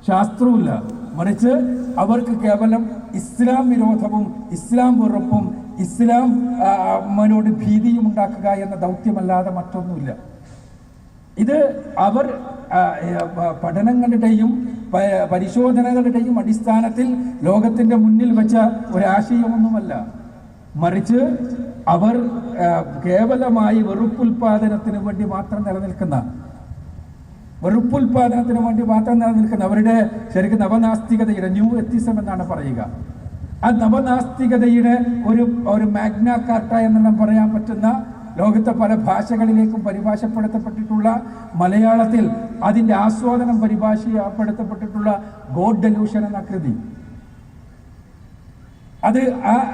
A: ശാസ്ത്രവുമില്ല. മറിച്ച് അവർക്ക് കേവലം ഇസ്ലാം വിരോധവും ഇസ്ലാം വെറുപ്പും ഇസ്ലാമിനോട് ഭീതിയും ഉണ്ടാക്കുക എന്ന ദൗത്യമല്ലാതെ മറ്റൊന്നുമില്ല. ഇത് അവർ പഠനങ്ങളുടെയും പരിശോധനകളുടെയും അടിസ്ഥാനത്തിൽ ലോകത്തിന്റെ മുന്നിൽ വെച്ച ഒരാശയമൊന്നുമല്ല. മറിച്ച് അവർ കേവലമായി വെറുപ്പുൽപാദനത്തിന് വേണ്ടി മാത്രം നിലനിൽക്കുന്ന അവരുടെ ശരിക്കും നവനാസ്തികതയുടെ ന്യൂ എത്തിസം എന്നാണ് പറയുക. ആ നവനാസ്തികതയുടെ ഒരു മാഗ്ന കാർട്ട എന്നെല്ലാം പറയാൻ പറ്റുന്ന, ലോകത്തെ പല ഭാഷകളിലേക്കും പരിഭാഷപ്പെടുത്തപ്പെട്ടിട്ടുള്ള, മലയാളത്തിൽ അതിൻ്റെ ആസ്വാദനം പരിഭാഷപ്പെടുത്തപ്പെട്ടിട്ടുള്ള ഗോഡ് ഡെലൂഷൻ എന്ന കൃതി, അത്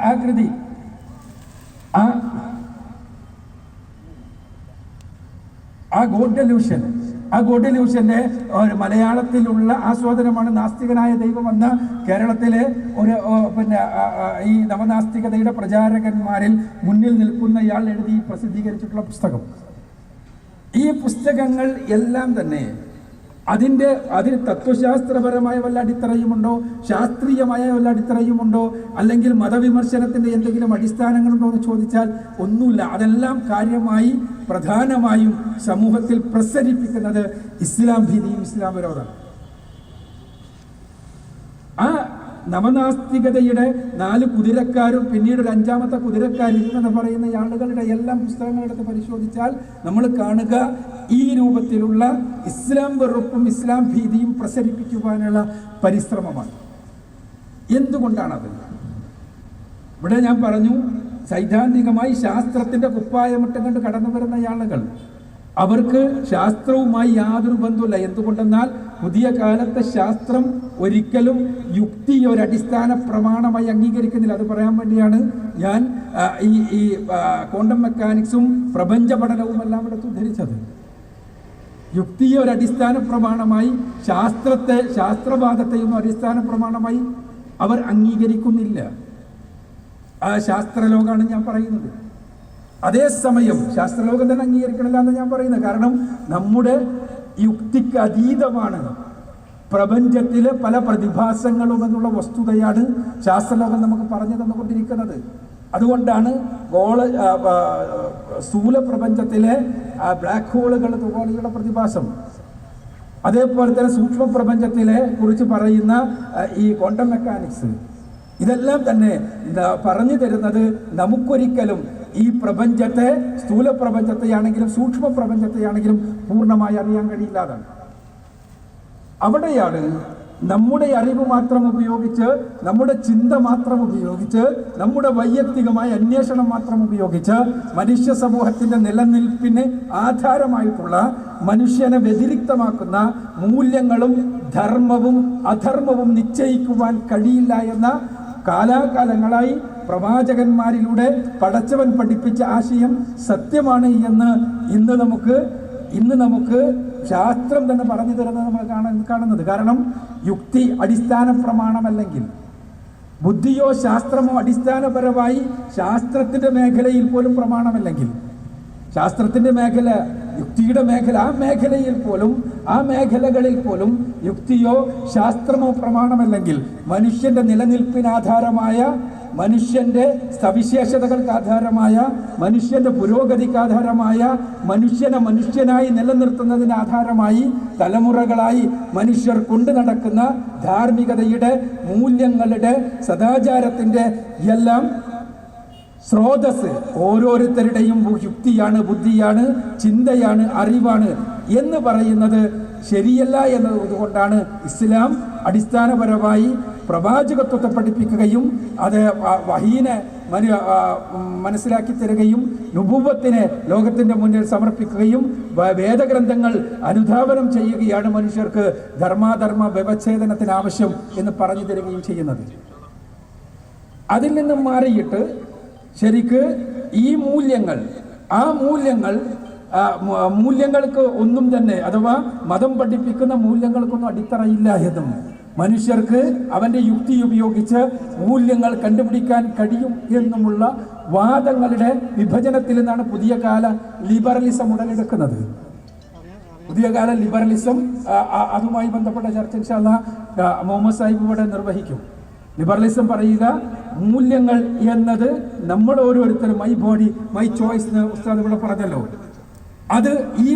A: ആ കൃതി ആ ഗോഡ് ഡെലൂഷന്റെ മലയാളത്തിലുള്ള ആസ്വാദനമാണ് നാസ്തികനായ ദൈവം എന്ന കേരളത്തിലെ ഈ നവനാസ്തികതയുടെ പ്രചാരകന്മാരിൽ മുന്നിൽ നിൽക്കുന്ന ഇയാൾ എഴുതി പ്രസിദ്ധീകരിച്ചിട്ടുള്ള പുസ്തകം. ഈ പുസ്തകങ്ങൾ എല്ലാം തന്നെ അതിന് തത്വശാസ്ത്രപരമായ വല്ല അടിത്തറയുമുണ്ടോ, ശാസ്ത്രീയമായ വല്ല അടിത്തറയുമുണ്ടോ, അല്ലെങ്കിൽ മതവിമർശനത്തിന്റെ എന്തെങ്കിലും അടിസ്ഥാനങ്ങളുണ്ടോ എന്ന് ചോദിച്ചാൽ ഒന്നുമില്ല. അതെല്ലാം കാര്യമായി പ്രധാനമായും സമൂഹത്തിൽ പ്രസരിപ്പിക്കുന്നത് ഇസ്ലാം ഭീതിയും ഇസ്ലാം വിരോധമാണ്. ആ നവനാസ്തികതയുടെ 4 കുതിരക്കാരും പിന്നീട് ഒരു 5ാമത്തെ കുതിരക്കാരും എന്ന് പറയുന്ന ആളുകളുടെ എല്ലാം പുസ്തകങ്ങളെടുത്ത് പരിശോധിച്ചാൽ നമ്മൾ കാണുക ഈ രൂപത്തിലുള്ള ഇസ്ലാം വെറുപ്പും ഇസ്ലാം ഭീതിയും പ്രസരിപ്പിക്കുവാനുള്ള പരിശ്രമമാണ്. എന്തുകൊണ്ടാണത്? ഇവിടെ ഞാൻ പറഞ്ഞു, സൈദ്ധാന്തികമായി ശാസ്ത്രത്തിന്റെ കുപ്പായമിട്ട് കണ്ട് കടന്നു വരുന്ന ആളുകൾ, അവർക്ക് ശാസ്ത്രവുമായി യാതൊരു ബന്ധമില്ല. എന്തുകൊണ്ടെന്നാൽ പുതിയ കാലത്തെ ശാസ്ത്രം ഒരിക്കലും യുക്തി ഒരടിസ്ഥാന പ്രമാണമായി അംഗീകരിക്കുന്നില്ല. അത് പറയാൻ വേണ്ടിയാണ് ഞാൻ ഈ ക്വാണ്ടം മെക്കാനിക്സും പ്രപഞ്ച പഠനവും എല്ലാം എടുത്ത് ഉദ്ധരിച്ചത്. യുക്തിയെ ഒരടിസ്ഥാന പ്രമാണമായി, ശാസ്ത്രവാദത്തെയും അടിസ്ഥാന പ്രമാണമായി അവർ അംഗീകരിക്കുന്നില്ല. ആ ശാസ്ത്രലോകമാണ് ഞാൻ പറയുന്നത്. അതേസമയം ശാസ്ത്രലോകം തന്നെ അംഗീകരിക്കണില്ല എന്ന് ഞാൻ പറയുന്നത്. കാരണം നമ്മുടെ യുക്തിക്ക് അതീതമാണ് പ്രപഞ്ചത്തിലെ പല പ്രതിഭാസങ്ങളും എന്നുള്ള വസ്തുതയാണ് ശാസ്ത്രലോകം നമുക്ക് പറഞ്ഞു തന്നുകൊണ്ടിരിക്കുന്നത്. അതുകൊണ്ടാണ് സ്ഥൂല പ്രപഞ്ചത്തിലെ ബ്ലാക്ക് ഹോളുകൾ തുകോളികളുടെ പ്രതിഭാസം, അതേപോലെ തന്നെ സൂക്ഷ്മ പ്രപഞ്ചത്തിലെ കുറിച്ച് പറയുന്ന ഈ ക്വാണ്ടം മെക്കാനിക്സ്, ഇതെല്ലാം തന്നെ പറഞ്ഞു തരുന്നത് നമുക്കൊരിക്കലും ഈ പ്രപഞ്ചത്തെ, സ്ഥൂല പ്രപഞ്ചത്തെയാണെങ്കിലും സൂക്ഷ്മ പ്രപഞ്ചത്തെയാണെങ്കിലും പൂർണ്ണമായി അറിയാൻ കഴിയില്ലാതാണ്. അവിടെയാണ് നമ്മുടെ അറിവ് മാത്രം ഉപയോഗിച്ച്, നമ്മുടെ ചിന്ത മാത്രം ഉപയോഗിച്ച്, നമ്മുടെ വൈയക്തികമായ അന്വേഷണം മാത്രം ഉപയോഗിച്ച് മനുഷ്യ സമൂഹത്തിന്റെ നിലനിൽപ്പിന് ആധാരമായിട്ടുള്ള, മനുഷ്യനെ വ്യതിരിക്തമാക്കുന്ന മൂല്യങ്ങളും ധർമ്മവും അധർമ്മവും നിശ്ചയിക്കുവാൻ കഴിയില്ല എന്ന കാലാകാലങ്ങളായി പ്രവാചകന്മാരിലൂടെ പടച്ചവൻ പഠിപ്പിച്ച ആശയം സത്യമാണ് എന്ന് ഇന്ന് നമുക്ക് ശാസ്ത്രം തന്നെ പറഞ്ഞു തരുന്നത് നമ്മൾ കാണുന്നത്. കാരണം യുക്തി അടിസ്ഥാന പ്രമാണമല്ലെങ്കിൽ, ബുദ്ധിയോ ശാസ്ത്രമോ അടിസ്ഥാനപരമായി ശാസ്ത്രത്തിന്റെ മേഖലയിൽ പോലും പ്രമാണമല്ലെങ്കിൽ, ശാസ്ത്രത്തിന്റെ മേഖല, യുക്തിയുടെ മേഖല, ആ മേഖലകളിൽ പോലും യുക്തിയോ ശാസ്ത്രമോ പ്രമാണമല്ലെങ്കിൽ, മനുഷ്യന്റെ നിലനിൽപ്പിനാധാരമായ, മനുഷ്യന്റെ സവിശേഷതകൾക്ക് ആധാരമായ, മനുഷ്യന്റെ പുരോഗതിക്ക് ആധാരമായ, മനുഷ്യനെ മനുഷ്യനായി നിലനിർത്തുന്നതിന് ആധാരമായി തലമുറകളായി മനുഷ്യർ കൊണ്ടു നടക്കുന്ന ധാർമ്മികതയുടെ, മൂല്യങ്ങളുടെ, സദാചാരത്തിന്റെ എല്ലാം സ്രോതസ് ഓരോരുത്തരുടെയും യുക്തിയാണ്, ബുദ്ധിയാണ്, ചിന്തയാണ്, അറിവാണ് എന്ന് പറയുന്നത് ശരിയല്ല എന്നതുകൊണ്ടാണ് ഇസ്ലാം അടിസ്ഥാനപരമായി പ്രവാചകത്വത്തെ പഠിപ്പിക്കുകയും അത് വഹീനെ മനസ്സിലാക്കി തരികയും നുബുവത്തിനെ ലോകത്തിൻ്റെ മുന്നിൽ സമർപ്പിക്കുകയും വേദഗ്രന്ഥങ്ങൾ അനുധാവനം ചെയ്യുകയാണ് മനുഷ്യർക്ക് ധർമാധർമ്മ വ്യവച്ഛേദനത്തിന് ആവശ്യം എന്ന് പറഞ്ഞു തരികയും ചെയ്യുന്നത്. അതിൽ നിന്നും മാറിയിട്ട് ശരിക്ക് ഈ മൂല്യങ്ങൾ, ആ മൂല്യങ്ങൾക്ക് ഒന്നും തന്നെ, അഥവാ മതം പഠിപ്പിക്കുന്ന മൂല്യങ്ങൾക്കൊന്നും അടിത്തറയില്ല എന്നും മനുഷ്യർക്ക് അവൻ്റെ യുക്തി ഉപയോഗിച്ച് മൂല്യങ്ങൾ കണ്ടുപിടിക്കാൻ കഴിയും എന്നുമുള്ള വാദങ്ങളുടെ വിഭജനത്തിൽ നിന്നാണ് പുതിയ കാല ലിബറലിസം ഉടലെടുക്കുന്നത്. പുതിയ കാല ലിബറലിസം, അതുമായി ബന്ധപ്പെട്ട ചർച്ച ഇൻഷാ അല്ലാഹ് മുഹമ്മദ് സാഹിബ് ഇവിടെ നിർവഹിക്കും. ലിബറലിസം പറയുക, മൂല്യങ്ങൾ എന്നത് നമ്മൾ ഓരോരുത്തരും, മൈ ബോഡി മൈ ചോയ്സ് എന്ന് ഉസ്താദ് ഇവിടെ പറഞ്ഞല്ലോ, അത് ഈ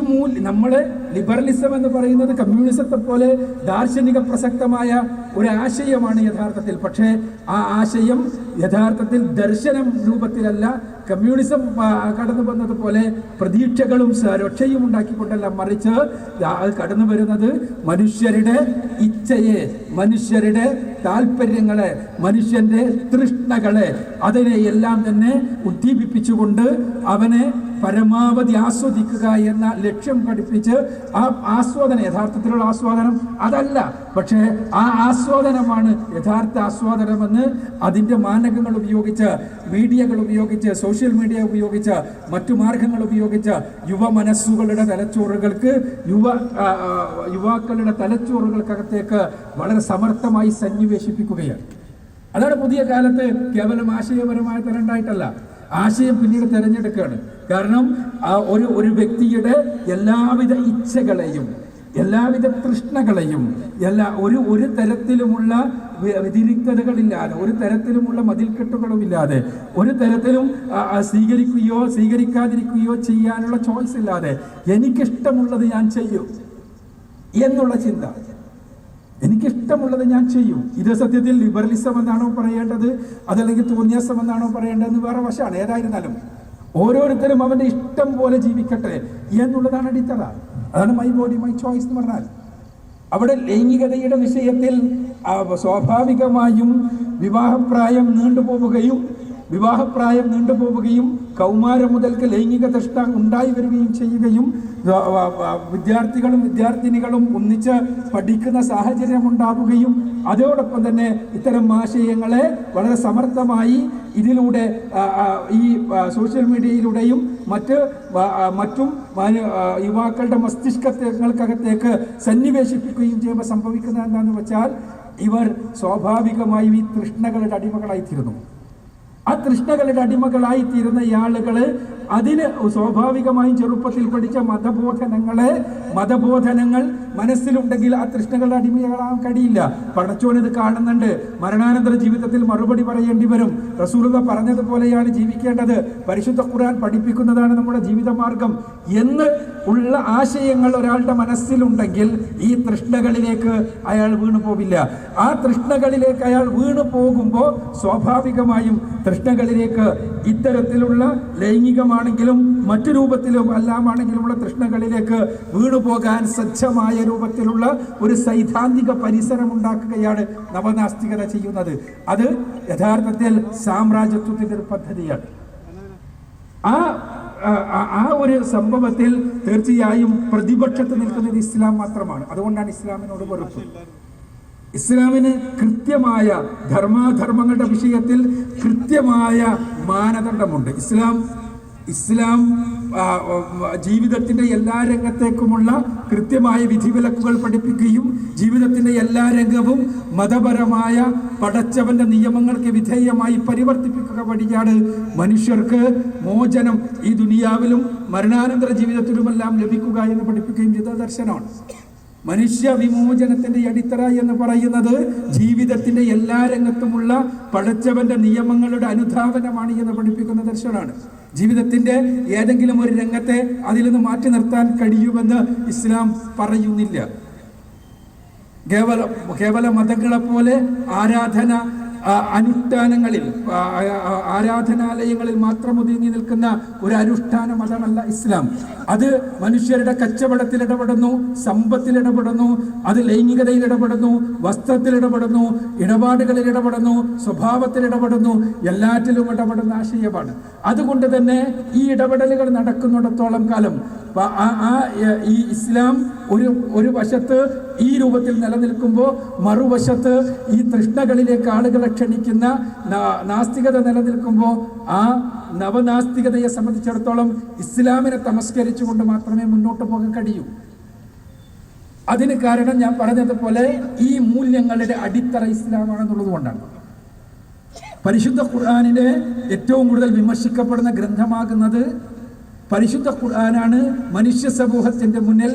A: നമ്മളെ ലിബറലിസം എന്ന് പറയുന്നത് കമ്മ്യൂണിസത്തെ പോലെ ദാർശനിക പ്രസക്തമായ ഒരു ആശയമാണ് യഥാർത്ഥത്തിൽ. പക്ഷേ ആ ആശയം യഥാർത്ഥത്തിൽ ദർശനം രൂപത്തിലല്ല, കമ്മ്യൂണിസം കടന്നു വന്നതുപോലെ പ്രതീക്ഷകളും രക്ഷയും ഉണ്ടാക്കിക്കൊണ്ടല്ല, മറിച്ച് കടന്നു വരുന്നത് മനുഷ്യരുടെ ഇച്ഛയെ, മനുഷ്യരുടെ താല്പര്യങ്ങളെ, മനുഷ്യന്റെ തൃഷ്ണകളെ, അതിനെ എല്ലാം തന്നെ ഉദ്ദീപിപ്പിച്ചുകൊണ്ട് അവനെ പരമാവധി ആസ്വദിക്കുക എന്ന ലക്ഷ്യം പഠിപ്പിച്ച് ആ ആസ്വാദനം, യഥാർത്ഥത്തിലുള്ള ആസ്വാദനം അതല്ല, പക്ഷേ ആ ആസ്വാദനമാണ് യഥാർത്ഥ ആസ്വാദനമെന്ന് അതിൻ്റെ മാനകങ്ങൾ ഉപയോഗിച്ച്, മീഡിയകൾ ഉപയോഗിച്ച്, സോഷ്യൽ മീഡിയ ഉപയോഗിച്ച്, മറ്റു മാർഗങ്ങൾ ഉപയോഗിച്ച് യുവ മനസ്സുകളുടെ തലച്ചോറുകൾക്ക്, യുവാക്കളുടെ തലച്ചോറുകൾക്കകത്തേക്ക് വളരെ സമർത്ഥമായി സന്നിവേശിപ്പിക്കുകയാണ്. അതാണ് പുതിയ കാലത്ത് കേവലം ആശയപരമായ തരണ്ടായിട്ടല്ല, ആശയം പിന്നീട് തിരഞ്ഞെടുക്കുകയാണ്. കാരണം ഒരു വ്യക്തിയുടെ എല്ലാവിധ ഇച്ഛകളെയും എല്ലാവിധ തൃഷ്ണകളെയും ഒരു തരത്തിലുമുള്ള വ്യതിരിക്തതകളില്ലാതെ, ഒരു തരത്തിലുമുള്ള മതിൽക്കെട്ടുകളുമില്ലാതെ, ഒരു തരത്തിലും സ്വീകരിക്കുകയോ സ്വീകരിക്കാതിരിക്കുകയോ ചെയ്യാനുള്ള ചോയ്സ് ഇല്ലാതെ എനിക്കിഷ്ടമുള്ളത് ഞാൻ ചെയ്യും എന്നുള്ള ചിന്ത, എനിക്കിഷ്ടമുള്ളത് ഞാൻ ചെയ്യും. ഇത് സത്യത്തിൽ ലിബറലിസം എന്നാണോ പറയേണ്ടത്, അതല്ലെങ്കിൽ തോന്നിയാസം എന്നാണോ പറയേണ്ടതെന്ന് വേറെ വശമാണ്. ഏതായിരുന്നാലും ഓരോരുത്തരും അവൻ്റെ ഇഷ്ടം പോലെ ജീവിക്കട്ടെ എന്നുള്ളതാണ് അടിത്തറ. അതാണ് മൈ ബോഡി മൈ ചോയ്സ് എന്ന് പറഞ്ഞാൽ. അവിടെ ലൈംഗികതയുടെ വിഷയത്തിൽ സ്വാഭാവികമായും വിവാഹപ്രായം നീണ്ടുപോവുകയും കൗമാരം മുതൽക്ക് ലൈംഗിക തൃഷ്ണ ഉണ്ടായി വരികയും ചെയ്യുകയും വിദ്യാർത്ഥികളും വിദ്യാർത്ഥിനികളും ഒന്നിച്ച് പഠിക്കുന്ന സാഹചര്യം ഉണ്ടാവുകയും അതോടൊപ്പം തന്നെ ഇത്തരം ആശയങ്ങളെ വളരെ സമർത്ഥമായി ഇതിലൂടെ ഈ സോഷ്യൽ മീഡിയയിലൂടെയും മറ്റും യുവാക്കളുടെ മസ്തിഷ്കങ്ങൾക്കകത്തേക്ക് സന്നിവേശിപ്പിക്കുകയും ചെയ്യുമ്പോൾ സംഭവിക്കുന്നത് എന്താണെന്ന് വെച്ചാൽ, ഇവർ സ്വാഭാവികമായും ഈ തൃഷ്ണകളുടെ അടിമകളായിത്തീരുന്നു. ആ തൃഷ്ണകളുടെ അടിമകളായിത്തീരുന്ന ഈ ആളുകൾ അതിന് സ്വാഭാവികമായും ചെറുപ്പത്തിൽ പഠിച്ച മതബോധനങ്ങൾ മനസ്സിലുണ്ടെങ്കിൽ ആ തൃഷ്ണകളുടെ അടിമകളാകാൻ കഴിയില്ല. പടച്ചോനിത് കാണുന്നുണ്ട്. മരണാനന്തര ജീവിതത്തിൽ മറുപടി പറയേണ്ടി വരും. റസൂലുള്ളാഹി പറഞ്ഞതുപോലെയാണ് ജീവിക്കേണ്ടത്, പരിശുദ്ധ ഖുർആൻ പഠിപ്പിക്കുന്നതാണ് നമ്മുടെ ജീവിതമാർഗം എന്ന് ഉള്ള ആശയങ്ങൾ ഒരാളുടെ മനസ്സിലുണ്ടെങ്കിൽ ഈ തൃഷ്ണകളിലേക്ക് അയാൾ വീണു പോവില്ല. ആ തൃഷ്ണകളിലേക്ക് അയാൾ വീണു പോകുമ്പോൾ സ്വാഭാവികമായും തൃഷ്ണകളിലേക്ക്, ഇത്തരത്തിലുള്ള ലൈംഗികമാണെങ്കിലും മറ്റു രൂപത്തിലും എല്ലാമാണെങ്കിലുമുള്ള തൃഷ്ണകളിലേക്ക് വീണുപോകാൻ സജ്ജമായ രൂപത്തിലുള്ള ഒരു സൈദ്ധാന്തിക പരിസരം ഉണ്ടാക്കുകയാണ് നവനാസ്തികത ചെയ്യുന്നത്. അത് യഥാർത്ഥത്തിൽ സാമ്രാജ്യത്വത്തിൻ്റെ ഒരു പദ്ധതിയാണ്. ആ ഒരു സംഭവത്തിൽ തീർച്ചയായും പ്രതിപക്ഷത്ത് നിൽക്കുന്നത് ഇസ്ലാം മാത്രമാണ്. അതുകൊണ്ടാണ് ഇസ്ലാമിനോട് വെറുപ്പ്. ഇസ്ലാമിന് കൃത്യമായ ധർമാധർമ്മങ്ങളുടെ വിഷയത്തിൽ കൃത്യമായ മാനദണ്ഡമുണ്ട്. ഇസ്ലാം ജീവിതത്തിൻ്റെ എല്ലാ രംഗത്തേക്കുമുള്ള കൃത്യമായ വിധിവിലക്കുകൾ പഠിപ്പിക്കുകയും ജീവിതത്തിൻ്റെ എല്ലാ രംഗവും മതപരമായ പടച്ചവന്റെ നിയമങ്ങൾക്ക് വിധേയമായി പരിവർത്തിപ്പിക്കുക വഴിയാണ് മനുഷ്യർക്ക് മോചനം ഈ ദുനിയാവിലും മരണാനന്തര ജീവിതത്തിലുമെല്ലാം ലഭിക്കുക എന്ന് പഠിപ്പിക്കുകയും ചെയ്ത ദർശനമാണ്. മനുഷ്യ വിമോചനത്തിന്റെ അടിത്തറ എന്ന് പറയുന്നത് ജീവിതത്തിന്റെ എല്ലാ രംഗത്തുമുള്ള പടച്ചവന്റെ നിയമങ്ങളുടെ അനുധാവനമാണ് എന്ന് പഠിപ്പിക്കുന്ന ദർശനമാണ്. ജീവിതത്തിന്റെ ഏതെങ്കിലും ഒരു രംഗത്തെ അതിൽ നിന്ന് മാറ്റി നിർത്താൻ കഴിയുമെന്ന് ഇസ്ലാം പറയുന്നില്ല. കേവല മതങ്ങളെ പോലെ ആരാധന അനുഷ്ഠാനങ്ങളിൽ ആരാധനാലയങ്ങളിൽ മാത്രം ഒതുങ്ങി നിൽക്കുന്ന ഒരു അനുഷ്ഠാന മതമല്ല ഇസ്ലാം. അത് മനുഷ്യരുടെ കച്ചവടത്തിൽ ഇടപെടുന്നു, സമ്പത്തിൽ ഇടപെടുന്നു, അത് ലൈംഗികതയിൽ ഇടപെടുന്നു, വസ്ത്രത്തിൽ ഇടപെടുന്നു, ഇടപാടുകളിൽ ഇടപെടുന്നു, സ്വഭാവത്തിൽ ഇടപെടുന്നു, എല്ലാറ്റിലും ഇടപെടുന്ന ആശയമാണ്. അതുകൊണ്ട് തന്നെ ഈ ഇടപെടലുകൾ നടക്കുന്നിടത്തോളം കാലം ഈ ഇസ്ലാം ഒരു വശത്ത് ഈ രൂപത്തിൽ നിലനിൽക്കുമ്പോൾ മറുവശത്ത് ഈ തൃഷ്ണകളിലേക്ക് ആളുകളെ ക്ഷണിക്കുന്ന നാസ്തികത നിലനിൽക്കുമ്പോൾ ആ നവനാസ്തികതയെ സംബന്ധിച്ചിടത്തോളം ഇസ്ലാമിനെ തമസ്കരിച്ചുകൊണ്ട് മാത്രമേ മുന്നോട്ട് പോകാൻ കഴിയൂ. അതിന് കാരണം ഞാൻ പറഞ്ഞതുപോലെ ഈ മൂല്യങ്ങളുടെ അടിത്തറ ഇസ്ലാമാണെന്നുള്ളത് കൊണ്ടാണ്. പരിശുദ്ധ ഖുർആനിലെ ഏറ്റവും കൂടുതൽ വിമർശിക്കപ്പെടുന്ന ഗ്രന്ഥമാകുന്നത് പരിശുദ്ധ ഖുർആനാണ്. മനുഷ്യ സമൂഹത്തിന്റെ മുന്നിൽ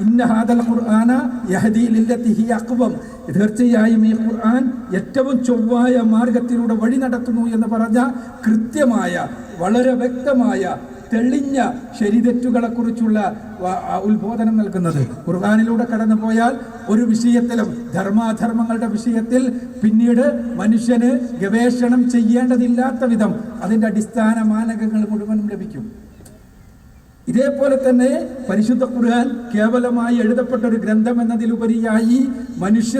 A: ഇന്ന ഹാദൽ ഖുർആന യഹ്ദി ലില്ലതി ഹിയ അഖ്വം, തീർച്ചയായും ഈ ഖുർആൻ ഏറ്റവും ചൊവ്വായ മാർഗത്തിലൂടെ വഴി നടത്തുന്നു എന്ന് പറഞ്ഞ കൃത്യമായ, വളരെ വ്യക്തമായ, തെളിഞ്ഞ ശരിതെറ്റുകളെ കുറിച്ചുള്ള ഉത്ബോധനം നൽകുന്നത്. ഖുർആനിലൂടെ കടന്നു പോയാൽ ഒരു വിഷയത്തിലും, ധർമാധർമ്മങ്ങളുടെ വിഷയത്തിൽ പിന്നീട് മനുഷ്യന് ഗവേഷണം ചെയ്യേണ്ടതില്ലാത്ത വിധം അതിൻ്റെ അടിസ്ഥാന മാനകങ്ങൾ മുഴുവനും ലഭിക്കും. ഇതേപോലെ തന്നെ പരിശുദ്ധ ഖുർആൻ കേവലമായി എഴുതപ്പെട്ട ഒരു ഗ്രന്ഥം എന്നതിലുപരിയായി മനുഷ്യ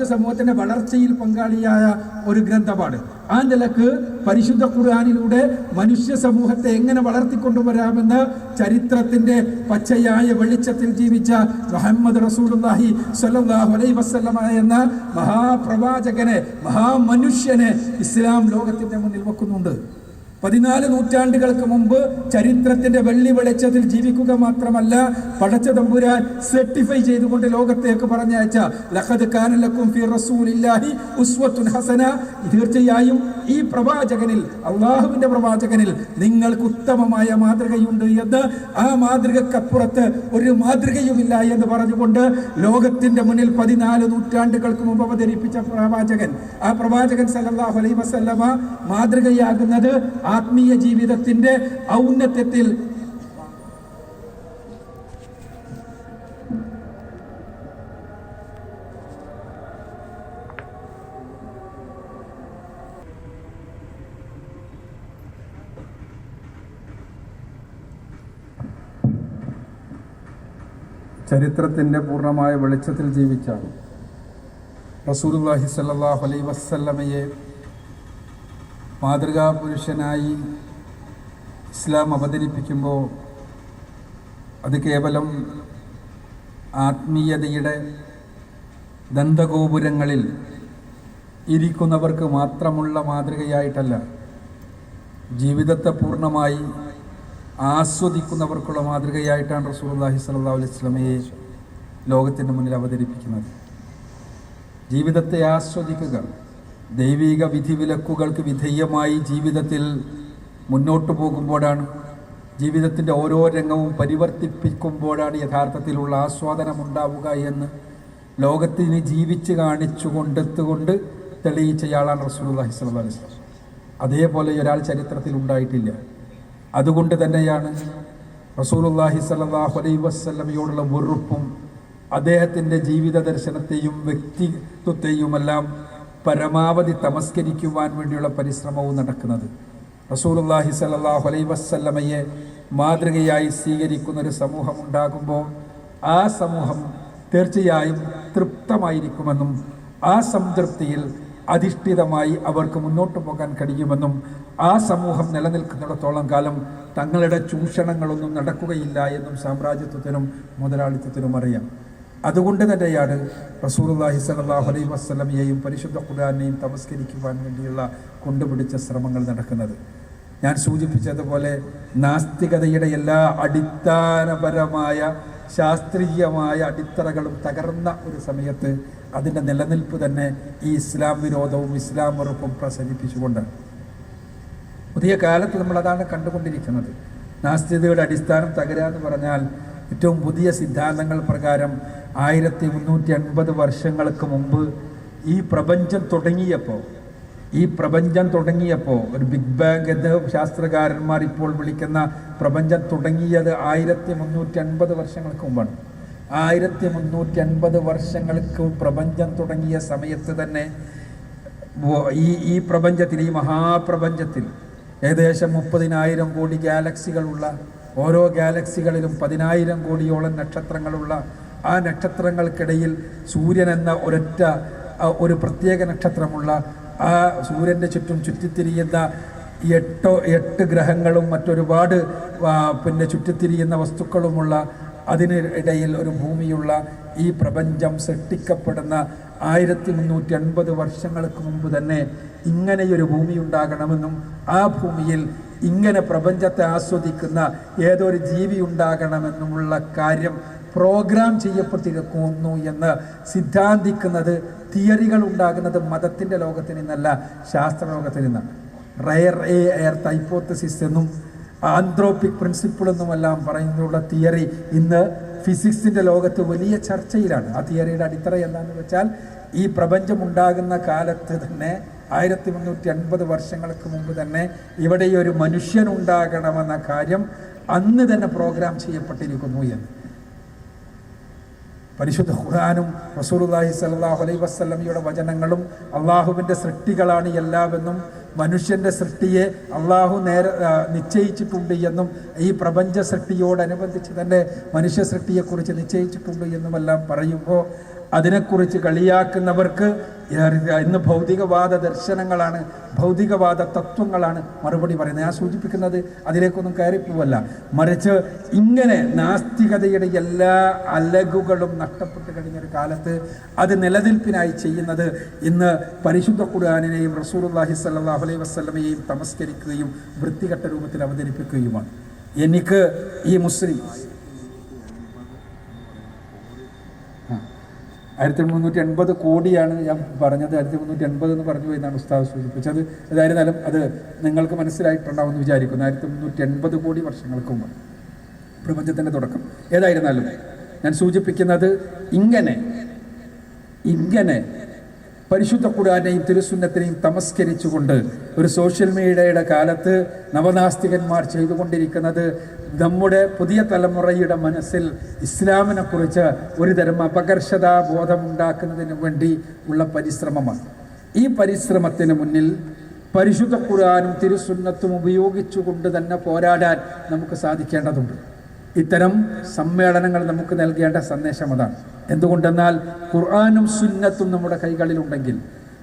A: സമൂഹത്തിന്റെ വളർച്ചയിൽ പങ്കാളിയായ ഒരു ഗ്രന്ഥമാണ്. ആ നിലക്ക് പരിശുദ്ധ ഖുർആനിലൂടെ മനുഷ്യ സമൂഹത്തെ എങ്ങനെ വളർത്തിക്കൊണ്ടുവരാമെന്ന് ചരിത്രത്തിന്റെ പച്ചയായ വെളിച്ചത്തിൽ ജീവിച്ച മുഹമ്മദ് റസൂലുള്ളാഹി സ്വല്ലല്ലാഹു അലൈഹി വസല്ലമ എന്ന മഹാപ്രവാചകനെ, മഹാമനുഷ്യനെ ഇസ്ലാം ലോകത്തിന്റെ മുന്നിൽ വെക്കുന്നുണ്ട്. 14 നൂറ്റാണ്ടുകൾക്ക് മുമ്പ് ചരിത്രത്തിന്റെ വെള്ളി വെളിച്ചത്തിൽ ജീവിക്കുക മാത്രമല്ല, പടച്ച തമ്പുരാൻ സർട്ടിഫൈ ചെയ്തുകൊണ്ട് ലോകത്തേക്ക് പറഞ്ഞയച്ച ലഖദ് കാന ലക്കും ഫീ റസൂലില്ലാഹി ഉസ്വത്തുൻ ഹസന, തീർച്ചയായും ഈ പ്രവാചകനിൽ, അള്ളാഹുവിന്റെ പ്രവാചകനിൽ നിങ്ങൾക്ക് ഉത്തമമായ മാതൃകയുണ്ട് എന്ന്, ആ മാതൃകക്കപ്പുറത്ത് ഒരു മാതൃകയുമില്ല എന്ന് പറഞ്ഞുകൊണ്ട് ലോകത്തിന്റെ മുന്നിൽ 14 നൂറ്റാണ്ടുകൾക്ക് മുമ്പ് അവതരിപ്പിച്ച ആ പ്രവാചകൻ സല്ലല്ലാഹു അലൈഹി വസല്ലമ മാതൃകയാകുന്നത് ആത്മീയ ജീവിതത്തിന്റെ ഔന്നത്യത്തിൽ ചരിത്രത്തിന്റെ പൂർണ്ണമായ വെളിച്ചത്തിൽ ജീവിച്ച റസൂലുള്ളാഹി സ്വല്ലല്ലാഹു അലൈഹി വസല്ലമയെ മാതൃകാ പുരുഷനായി ഇസ്ലാം അവതരിപ്പിക്കുമ്പോൾ അത് കേവലം ആത്മീയതയുടെ ദന്തഗോപുരങ്ങളിൽ ഇരിക്കുന്നവർക്ക് മാത്രമുള്ള മാതൃകയായിട്ടല്ല, ജീവിതത്തെ പൂർണ്ണമായി ആസ്വദിക്കുന്നവർക്കുള്ള മാതൃകയായിട്ടാണ് റസൂലുള്ളാഹി സ്വല്ലല്ലാഹു അലൈഹി വസല്ലമയെ ലോകത്തിൻ്റെ മുന്നിൽ അവതരിപ്പിക്കുന്നത്. ജീവിതത്തെ ആസ്വദിക്കുക, ദൈവിക വിധിവിലക്കുകൾക്ക് വിധേയമായി ജീവിതത്തിൽ മുന്നോട്ട് പോകുമ്പോഴാണ്, ജീവിതത്തിൻ്റെ ഓരോ രംഗവും പരിവർത്തിപ്പിക്കുമ്പോഴാണ് യഥാർത്ഥത്തിലുള്ള ആസ്വാദനമുണ്ടാവുക എന്ന് ലോകത്തിന് ജീവിച്ച് കാണിച്ചുകൊണ്ട് തെളിയിച്ചയാളാണ് റസൂലുള്ളാഹി സ്വല്ലല്ലാഹു അലൈഹി വസല്ലം. അതേപോലെ ഒരാൾ ചരിത്രത്തിൽ ഉണ്ടായിട്ടില്ല. അതുകൊണ്ട് തന്നെയാണ് റസൂലുള്ളാഹി സ്വല്ലല്ലാഹു അലൈഹി വസല്ലമയോടുള്ള വെറുപ്പും അദ്ദേഹത്തിൻ്റെ ജീവിത ദർശനത്തെയും വ്യക്തിത്വത്തെയുമെല്ലാം പരമാവധി തമസ്കരിക്കുവാൻ വേണ്ടിയുള്ള പരിശ്രമവും നടക്കുന്നത്. റസൂലുള്ളാഹി സ്വല്ലല്ലാഹു അലൈഹി വസല്ലമയെ മാതൃകയായി സ്വീകരിക്കുന്ന ഒരു സമൂഹം ഉണ്ടാകുമ്പോൾ ആ സമൂഹം തീർച്ചയായും തൃപ്തമായിരിക്കുമെന്നും ആ സംതൃപ്തിയിൽ അധിഷ്ഠിതമായി അവർക്ക് മുന്നോട്ട് പോകാൻ കഴിയുമെന്നും ആ സമൂഹം നിലനിൽക്കുന്നിടത്തോളം കാലം തങ്ങളുടെ ചൂഷണങ്ങളൊന്നും നടക്കുകയില്ല എന്നും സാമ്രാജ്യത്വത്തിനും മുതലാളിത്തത്തിനും അറിയാം. അതുകൊണ്ട് തന്നെയാണ് റസൂലുള്ളാഹി സ്വല്ലല്ലാഹു അലൈഹി വസല്ലമയെയും പരിശുദ്ധ ഖുർആനെയും തമസ്കരിക്കുവാൻ വേണ്ടിയുള്ള കൊണ്ടുപിടിച്ച ശ്രമങ്ങൾ നടക്കുന്നത്. ഞാൻ സൂചിപ്പിച്ചതുപോലെ നാസ്തികതയുടെ എല്ലാ അടിസ്ഥാനപരമായ ശാസ്ത്രീയമായ അടിത്തറകളും തകർന്ന ഒരു സമയത്ത് അതിൻ്റെ നിലനിൽപ്പ് തന്നെ ഈ ഇസ്ലാം വിരോധവും ഇസ്ലാം വെറുപ്പും പ്രസരിപ്പിച്ചുകൊണ്ടാണ്. പുതിയ കാലത്ത് നമ്മളതാണ് കണ്ടുകൊണ്ടിരിക്കുന്നത്. നാസ്തികതയുടെ അടിസ്ഥാനം തകരുക എന്ന് പറഞ്ഞാൽ ഏറ്റവും പുതിയ സിദ്ധാന്തങ്ങൾ പ്രകാരം 1350 വർഷങ്ങൾക്ക് മുമ്പ് ഈ പ്രപഞ്ചം തുടങ്ങിയപ്പോൾ ഒരു ബിഗ് ബാങ് എന്ന് ശാസ്ത്രകാരന്മാർ ഇപ്പോൾ വിളിക്കുന്ന പ്രപഞ്ചം തുടങ്ങിയത് 1350 വർഷങ്ങൾക്ക് മുമ്പാണ്. 1350 വർഷങ്ങൾക്ക് പ്രപഞ്ചം തുടങ്ങിയ സമയത്ത് തന്നെ ഈ പ്രപഞ്ചത്തിൽ, ഈ മഹാപ്രപഞ്ചത്തിൽ ഏകദേശം 30,000 കോടി ഗാലക്സികളുള്ള, ഓരോ ഗാലക്സികളിലും 10,000 കോടിയോളം നക്ഷത്രങ്ങളുള്ള, ആ നക്ഷത്രങ്ങൾക്കിടയിൽ സൂര്യൻ എന്ന ഒരു പ്രത്യേക നക്ഷത്രമുള്ള, ആ സൂര്യൻ്റെ ചുറ്റും ചുറ്റിത്തിരിയുന്ന 8 ഗ്രഹങ്ങളും മറ്റൊരുപാട് ചുറ്റിത്തിരിയുന്ന വസ്തുക്കളുമുള്ള, അതിനിടയിൽ ഒരു ഭൂമിയുള്ള ഈ പ്രപഞ്ചം സൃഷ്ടിക്കപ്പെടുന്ന 1350 വർഷങ്ങൾക്ക് മുമ്പ് തന്നെ ഇങ്ങനെയൊരു ഭൂമി ഉണ്ടാകണമെന്നും ആ ഭൂമിയിൽ ഇങ്ങനെ പ്രപഞ്ചത്തെ ആസ്വദിക്കുന്ന ഏതൊരു ജീവി ഉണ്ടാകണമെന്നുമുള്ള കാര്യം പ്രോഗ്രാം ചെയ്യപ്പെട്ടിരിക്കുന്നു എന്ന് സിദ്ധാന്തിക്കുന്നത്, തിയറികൾ ഉണ്ടാകുന്നത് മതത്തിൻ്റെ ലോകത്തിൽ നിന്നല്ല, ശാസ്ത്രലോകത്തിൽ നിന്നാണ്. റയർ എർത്ത് ഹൈപ്പോത്തസിസ് എന്നും ആന്ത്രോപിക് പ്രിൻസിപ്പിൾ എന്നുമെല്ലാം പറയുന്നുള്ള തിയറി ഇന്ന് ഫിസിക്സിൻ്റെ ലോകത്ത് വലിയ ചർച്ചയിലാണ്. ആ തിയറിയുടെ അടിത്തറ എന്താണെന്ന് വെച്ചാൽ, ഈ പ്രപഞ്ചമുണ്ടാകുന്ന കാലത്ത് തന്നെ 1350 വർഷങ്ങൾക്ക് മുമ്പ് തന്നെ ഇവിടെ ഒരു മനുഷ്യനുണ്ടാകണമെന്ന കാര്യം അന്ന് തന്നെ പ്രോഗ്രാം ചെയ്യപ്പെട്ടിരിക്കുന്നു എന്ന്. പരിശുദ്ധ ഖുർആനും റസൂലുള്ളാഹി സ്വല്ലല്ലാഹു അലൈഹി വസല്ലമയുടെ വചനങ്ങളും അള്ളാഹുവിൻ്റെ സൃഷ്ടികളാണ് എല്ലാമെന്നും മനുഷ്യൻ്റെ സൃഷ്ടിയെ അള്ളാഹു നിശ്ചയിച്ചിട്ടുണ്ട് എന്നും ഈ പ്രപഞ്ച സൃഷ്ടിയോടനുബന്ധിച്ച് തന്നെ മനുഷ്യ സൃഷ്ടിയെക്കുറിച്ച് നിശ്ചയിച്ചിട്ടുണ്ട് എന്നുമെല്ലാം പറയുമ്പോൾ അതിനെക്കുറിച്ച് കളിയാക്കുന്നവർക്ക് ഇന്ന് ഭൗതികവാദ ദർശനങ്ങളാണ്, ഭൗതികവാദ തത്വങ്ങളാണ് മറുപടി പറയുന്നത്. ഞാൻ സൂചിപ്പിക്കുന്നത് അതിലേക്കൊന്നും കയറിപ്പോവല്ല, മറിച്ച് ഇങ്ങനെ നാസ്തികതയുടെ എല്ലാ അലകുകളും നഷ്ടപ്പെട്ട് കഴിഞ്ഞൊരു കാലത്ത് അത് നിലനിൽപ്പിനായി ചെയ്യുന്നത് ഇന്ന് പരിശുദ്ധ ഖുർആനിനെയും റസൂലുള്ളാഹി സ്വല്ലല്ലാഹു അലൈഹി വസല്ലമയെയും തമസ്കരിക്കുകയും വൃത്തികെട്ട രൂപത്തിൽ അവതരിപ്പിക്കുകയുമാണ്. എനിക്ക് ഈ മുസ്ലിം 1350 കോടിയാണ് ഞാൻ പറഞ്ഞത്, 1350 എന്ന് പറഞ്ഞു എന്നാണ് ഉസ്താദ് സൂചിപ്പിച്ചത്. ഏതായിരുന്നാലും അത് നിങ്ങൾക്ക് മനസ്സിലായിട്ടുണ്ടാവുമെന്ന് വിചാരിക്കുന്നു. 1350 കോടി വർഷങ്ങൾക്ക് മുമ്പ് പ്രപഞ്ചത്തിൻ്റെ തുടക്കം. ഏതായിരുന്നാലും ഞാൻ സൂചിപ്പിക്കുന്നത് ഇങ്ങനെ പരിശുദ്ധ ഖുർആനെയും തിരുസുന്നത്തിനെയും തമസ്കരിച്ചുകൊണ്ട് ഒരു സോഷ്യൽ മീഡിയയുടെ കാലത്ത് നവനാസ്തികന്മാർ ചെയ്തുകൊണ്ടിരിക്കുന്നത് നമ്മുടെ പുതിയ തലമുറയുടെ മനസ്സിൽ ഇസ്ലാമിനെക്കുറിച്ച് ഒരുതരം അപകർഷതാബോധമുണ്ടാക്കുന്നതിന് വേണ്ടി ഉള്ള പരിശ്രമമാണ്. ഈ പരിശ്രമത്തിന് മുന്നിൽ പരിശുദ്ധ ഖുർആനും തിരുസുന്നത്തും ഉപയോഗിച്ചുകൊണ്ട് തന്നെ പോരാടാൻ നമുക്ക് സാധിക്കേണ്ടതുണ്ട്. ഇത്തരം സമ്മേളനങ്ങൾ നമുക്ക് നൽകേണ്ട സന്ദേശം അതാണ്. എന്തുകൊണ്ടെന്നാൽ ഖുർആനും സുന്നത്തും നമ്മുടെ കൈകളിലുണ്ടെങ്കിൽ,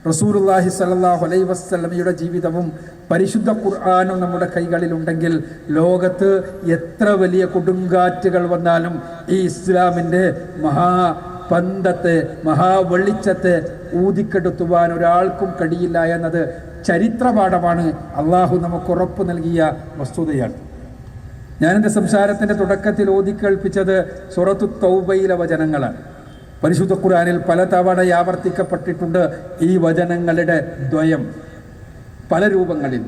A: റസൂലുള്ളാഹി സ്വല്ലല്ലാഹു അലൈഹി വസല്ലമയുടെ ജീവിതവും പരിശുദ്ധ ഖുർആനും നമ്മുടെ കൈകളിലുണ്ടെങ്കിൽ, ലോകത്ത് എത്ര വലിയ കൊടുങ്കാറ്റുകൾ വന്നാലും ഈ ഇസ്ലാമിൻ്റെ മഹാപന്തത്തെ, മഹാവെളിച്ചത്തെ ഊതിക്കെടുത്തുവാൻ ഒരാൾക്കും കഴിയില്ല എന്നത് ചരിത്രപാഠമാണ്. അള്ളാഹു നമുക്ക് ഉറപ്പ് നൽകിയ വസ്തുതയാണ്. ഞാനെൻ്റെ സംസാരത്തിൻ്റെ തുടക്കത്തിൽ ഓതിക്കേൾപ്പിച്ചത് സൂറത്തു തൗബയിലെ വചനങ്ങളാണ്. പരിശുദ്ധ ഖുർആനിൽ പലതവണ ആവർത്തിക്കപ്പെട്ടിട്ടുണ്ട് ഈ വചനങ്ങളുടെ ദ്വയം പല രൂപങ്ങളിൽ.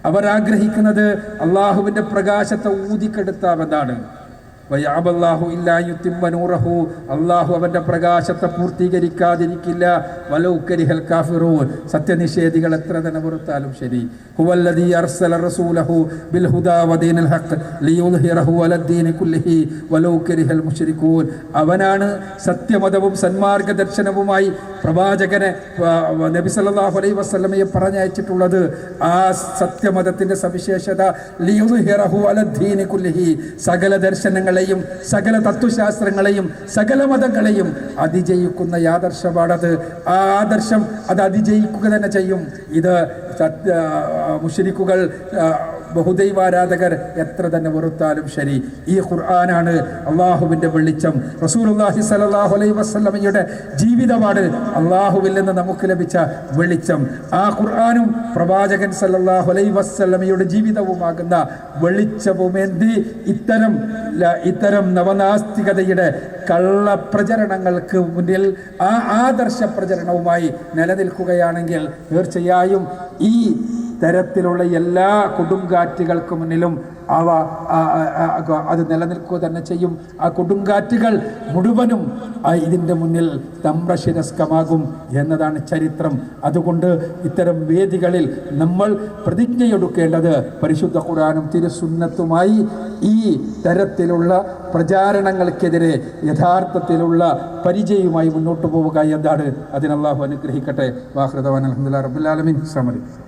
A: അവർ ആഗ്രഹിക്കുന്നത് അള്ളാഹുവിൻ്റെ പ്രകാശത്തെ ഊതിക്കെടുത്താമെന്നാണ്. അള്ളാഹു അവന്റെ പ്രകാശത്തെ പൂർത്തീകരിക്കാതിരിക്കില്ല. വലൗകരിഹൽ കാഫിറൂൻ, സത്യനിഷേധികൾ എത്ര തന്നെ വെറുത്താലും ശരി. ഹുവല്ലദീ അർസല റസൂലഹു ബിൽ ഹുദാ വദീനിൽ ഹഖ് ലിയുദ്ഹിറഹു അലദ്ദീനി കുല്ലിഹി വലൗകരിഹൽ മുശ്രികൂൻ. അവനാണ് സത്യമതവും സന്മാർഗ ദർശനവുമായി പ്രവാചകനെ നബി സല്ലല്ലാഹു അലൈഹി വസല്ലമയെ പറഞ്ഞയച്ചിട്ടുള്ളത്. ആ സത്യമതത്തിന്റെ സവിശേഷത ലിയുദ്ഹിറഹു അലദ്ദീനി കുല്ലിഹി, സകല ദർശനങ്ങൾ സകല തത്വശാസ്ത്രങ്ങളെയും സകല മതങ്ങളെയും അതിജയിക്കുന്ന ആദർശമാണത്. ആ ആദർശം അത് അതിജയിക്കുക തന്നെ ചെയ്യും. ഇത് മുശ്രിക്കുകൾ, ബഹുദൈവാരാധകർ എത്ര തന്നെ വെറുത്താലും ശരി, ഈ ഖുർആനാണ് അള്ളാഹുവിൻ്റെ വെളിച്ചം. റസൂലുള്ളാഹി സ്വല്ലല്ലാഹു അലൈഹി വസല്ലമയുടെ ജീവിതമാണ് അള്ളാഹുവിൽ നിന്ന് നമുക്ക് ലഭിച്ച വെളിച്ചം. ആ ഖുർആനും പ്രവാചകൻ സ്വല്ലല്ലാഹു അലൈഹി വസല്ലമയുടെ ജീവിതവുമാകുന്ന വെളിച്ചവുമേന്തി ഇത്തരം നവനാസ്തികതയുടെ കള്ളപ്രചരണങ്ങൾക്ക് മുന്നിൽ ആ ആദർശ പ്രചരണവുമായി നിലനിൽക്കുകയാണെങ്കിൽ തീർച്ചയായും ഈ തരത്തിലുള്ള എല്ലാ കൊടുങ്കാറ്റുകൾക്ക് മുന്നിലും അത് നിലനിൽക്കുക തന്നെ ചെയ്യും. ആ കൊടുങ്കാറ്റുകൾ മുഴുവനും ഇതിൻ്റെ മുന്നിൽ തമ്രശിരസ്കമാകും എന്നതാണ് ചരിത്രം. അതുകൊണ്ട് ഇത്തരം വേദികളിൽ നമ്മൾ പ്രതിജ്ഞയെടുക്കേണ്ടത് പരിശുദ്ധ ഖുർആനും തിരുസുന്നത്തുമായി ഈ തരത്തിലുള്ള പ്രചാരണങ്ങൾക്കെതിരെ യഥാർത്ഥത്തിലുള്ള പരിചയവുമായി മുന്നോട്ട് പോവുക എന്നതാണ്. അതിന് അല്ലാഹു അനുഗ്രഹിക്കട്ടെ. വാഖിറു ദഅ്വാനാ അൽഹംദുലില്ലാഹി റബ്ബിൽ ആലമീൻ. അസ്സലാമു അലൈക്കും.